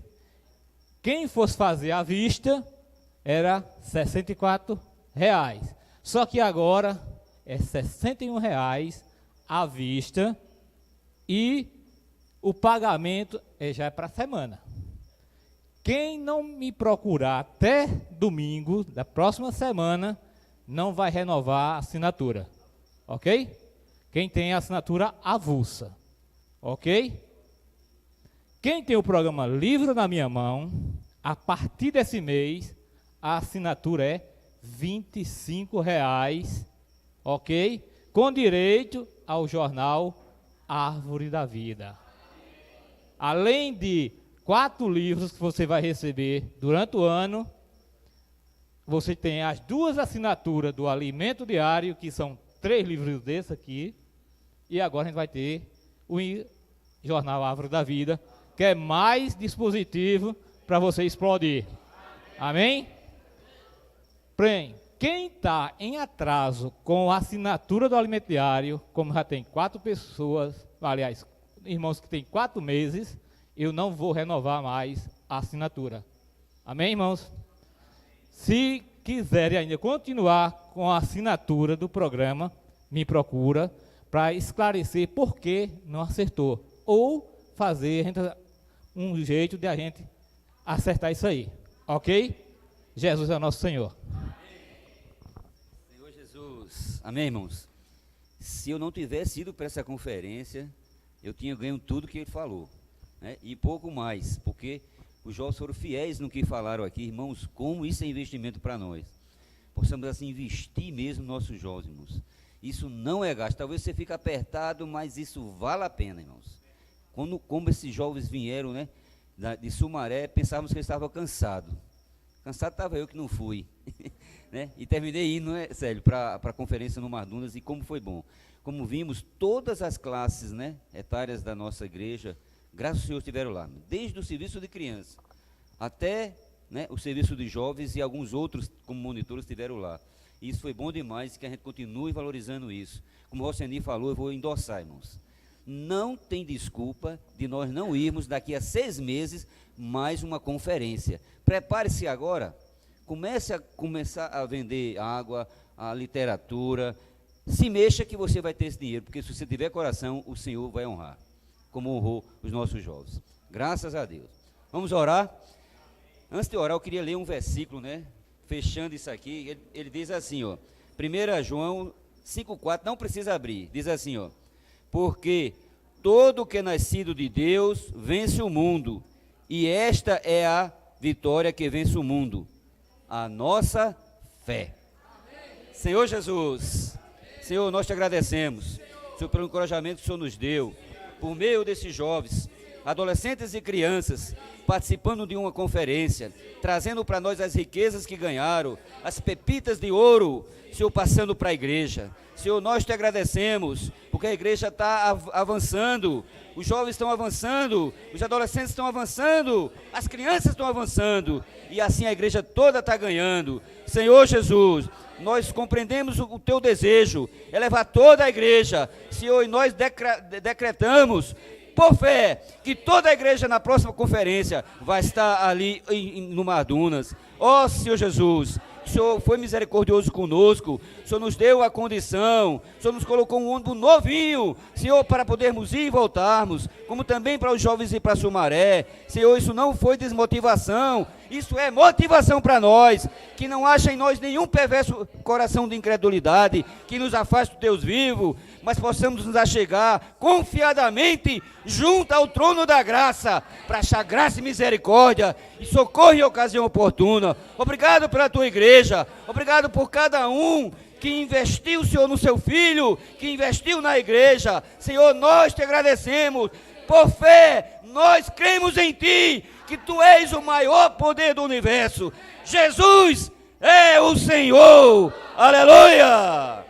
Quem fosse fazer à vista era R$ 64. Só que agora é R$ 61 à vista e o pagamento já é para a semana. Quem não me procurar até domingo da próxima semana não vai renovar a assinatura, ok? Quem tem a assinatura avulsa, ok? Quem tem o programa Livro na Minha Mão, a partir desse mês, a assinatura é R$ 25, ok? Com direito ao jornal Árvore da Vida. Além de 4 livros que você vai receber durante o ano, você tem as 2 assinaturas do Alimento Diário, que são 3 livros desses aqui, e agora a gente vai ter o Jornal Árvore da Vida, que é mais dispositivo para você explodir. Amém? Porém, quem está em atraso com a assinatura do Alimento Diário, como já tem 4 pessoas, aliás, irmãos que têm 4 meses, eu não vou renovar mais a assinatura. Amém, irmãos? Se quiserem ainda continuar com a assinatura do programa, me procura para esclarecer por que não acertou. Ou fazer um jeito de a gente acertar isso aí. Ok? Jesus é o nosso Senhor. Senhor Jesus. Amém, irmãos? Se eu não tivesse ido para essa conferência, eu tinha ganho tudo que ele falou. Né? E pouco mais, porque os jovens foram fiéis no que falaram aqui, irmãos, como isso é investimento para nós. Possamos assim investir mesmo nos nossos jovens, irmãos. Isso não é gasto, talvez você fique apertado, mas isso vale a pena, irmãos. Como esses jovens vieram, né, de Sumaré, pensávamos que eles estavam cansados. Cansado estava eu que não fui. Né? E terminei indo, né, Célio, para a conferência no Mardunas, e como foi bom. Como vimos, todas as classes, né, etárias da nossa igreja, graças ao Senhor, estiveram lá, desde o serviço de criança até, né, o serviço de jovens, e alguns outros, como monitores, estiveram lá. E isso foi bom demais, que a gente continue valorizando isso. Como o Roseni falou, eu vou endossar, irmãos. Não tem desculpa de nós não irmos daqui a 6 meses mais uma conferência. Prepare-se agora, começar a vender água, a literatura, se mexa que você vai ter esse dinheiro, porque se você tiver coração, o Senhor vai honrar, como honrou os nossos jovens. Graças a Deus. Vamos orar? Antes de orar, eu queria ler um versículo, né? Fechando isso aqui, ele diz assim, ó, 1 João 5,4, não precisa abrir, diz assim, ó, porque todo que é nascido de Deus vence o mundo, e esta é a vitória que vence o mundo, a nossa fé. Senhor Jesus, Senhor, nós te agradecemos, Senhor, pelo encorajamento que o Senhor nos deu, por meio desses jovens, adolescentes e crianças, participando de uma conferência, trazendo para nós as riquezas que ganharam, as pepitas de ouro, Senhor, passando para a igreja. Senhor, nós te agradecemos, porque a igreja está avançando, os jovens estão avançando, os adolescentes estão avançando, as crianças estão avançando, e assim a igreja toda está ganhando. Senhor Jesus, nós compreendemos o teu desejo, é levar toda a igreja, Senhor, e nós decretamos, por fé, que toda a igreja na próxima conferência vai estar ali no Mardunas. Ó Senhor Jesus, o Senhor foi misericordioso conosco, o Senhor nos deu a condição, o Senhor nos colocou um ônibus novinho, Senhor, para podermos ir e voltarmos, como também para os jovens ir para Sumaré. Senhor, isso não foi desmotivação, Isso é motivação para nós, que não haja em nós nenhum perverso coração de incredulidade, que nos afaste do Deus vivo, mas possamos nos achegar confiadamente junto ao trono da graça, para achar graça e misericórdia, e socorro em ocasião oportuna. Obrigado pela tua igreja, obrigado por cada um que investiu, Senhor, no seu filho, que investiu na igreja. Senhor, nós te agradecemos. Por fé, nós cremos em Ti, que Tu és o maior poder do universo. Jesus é o Senhor. Aleluia!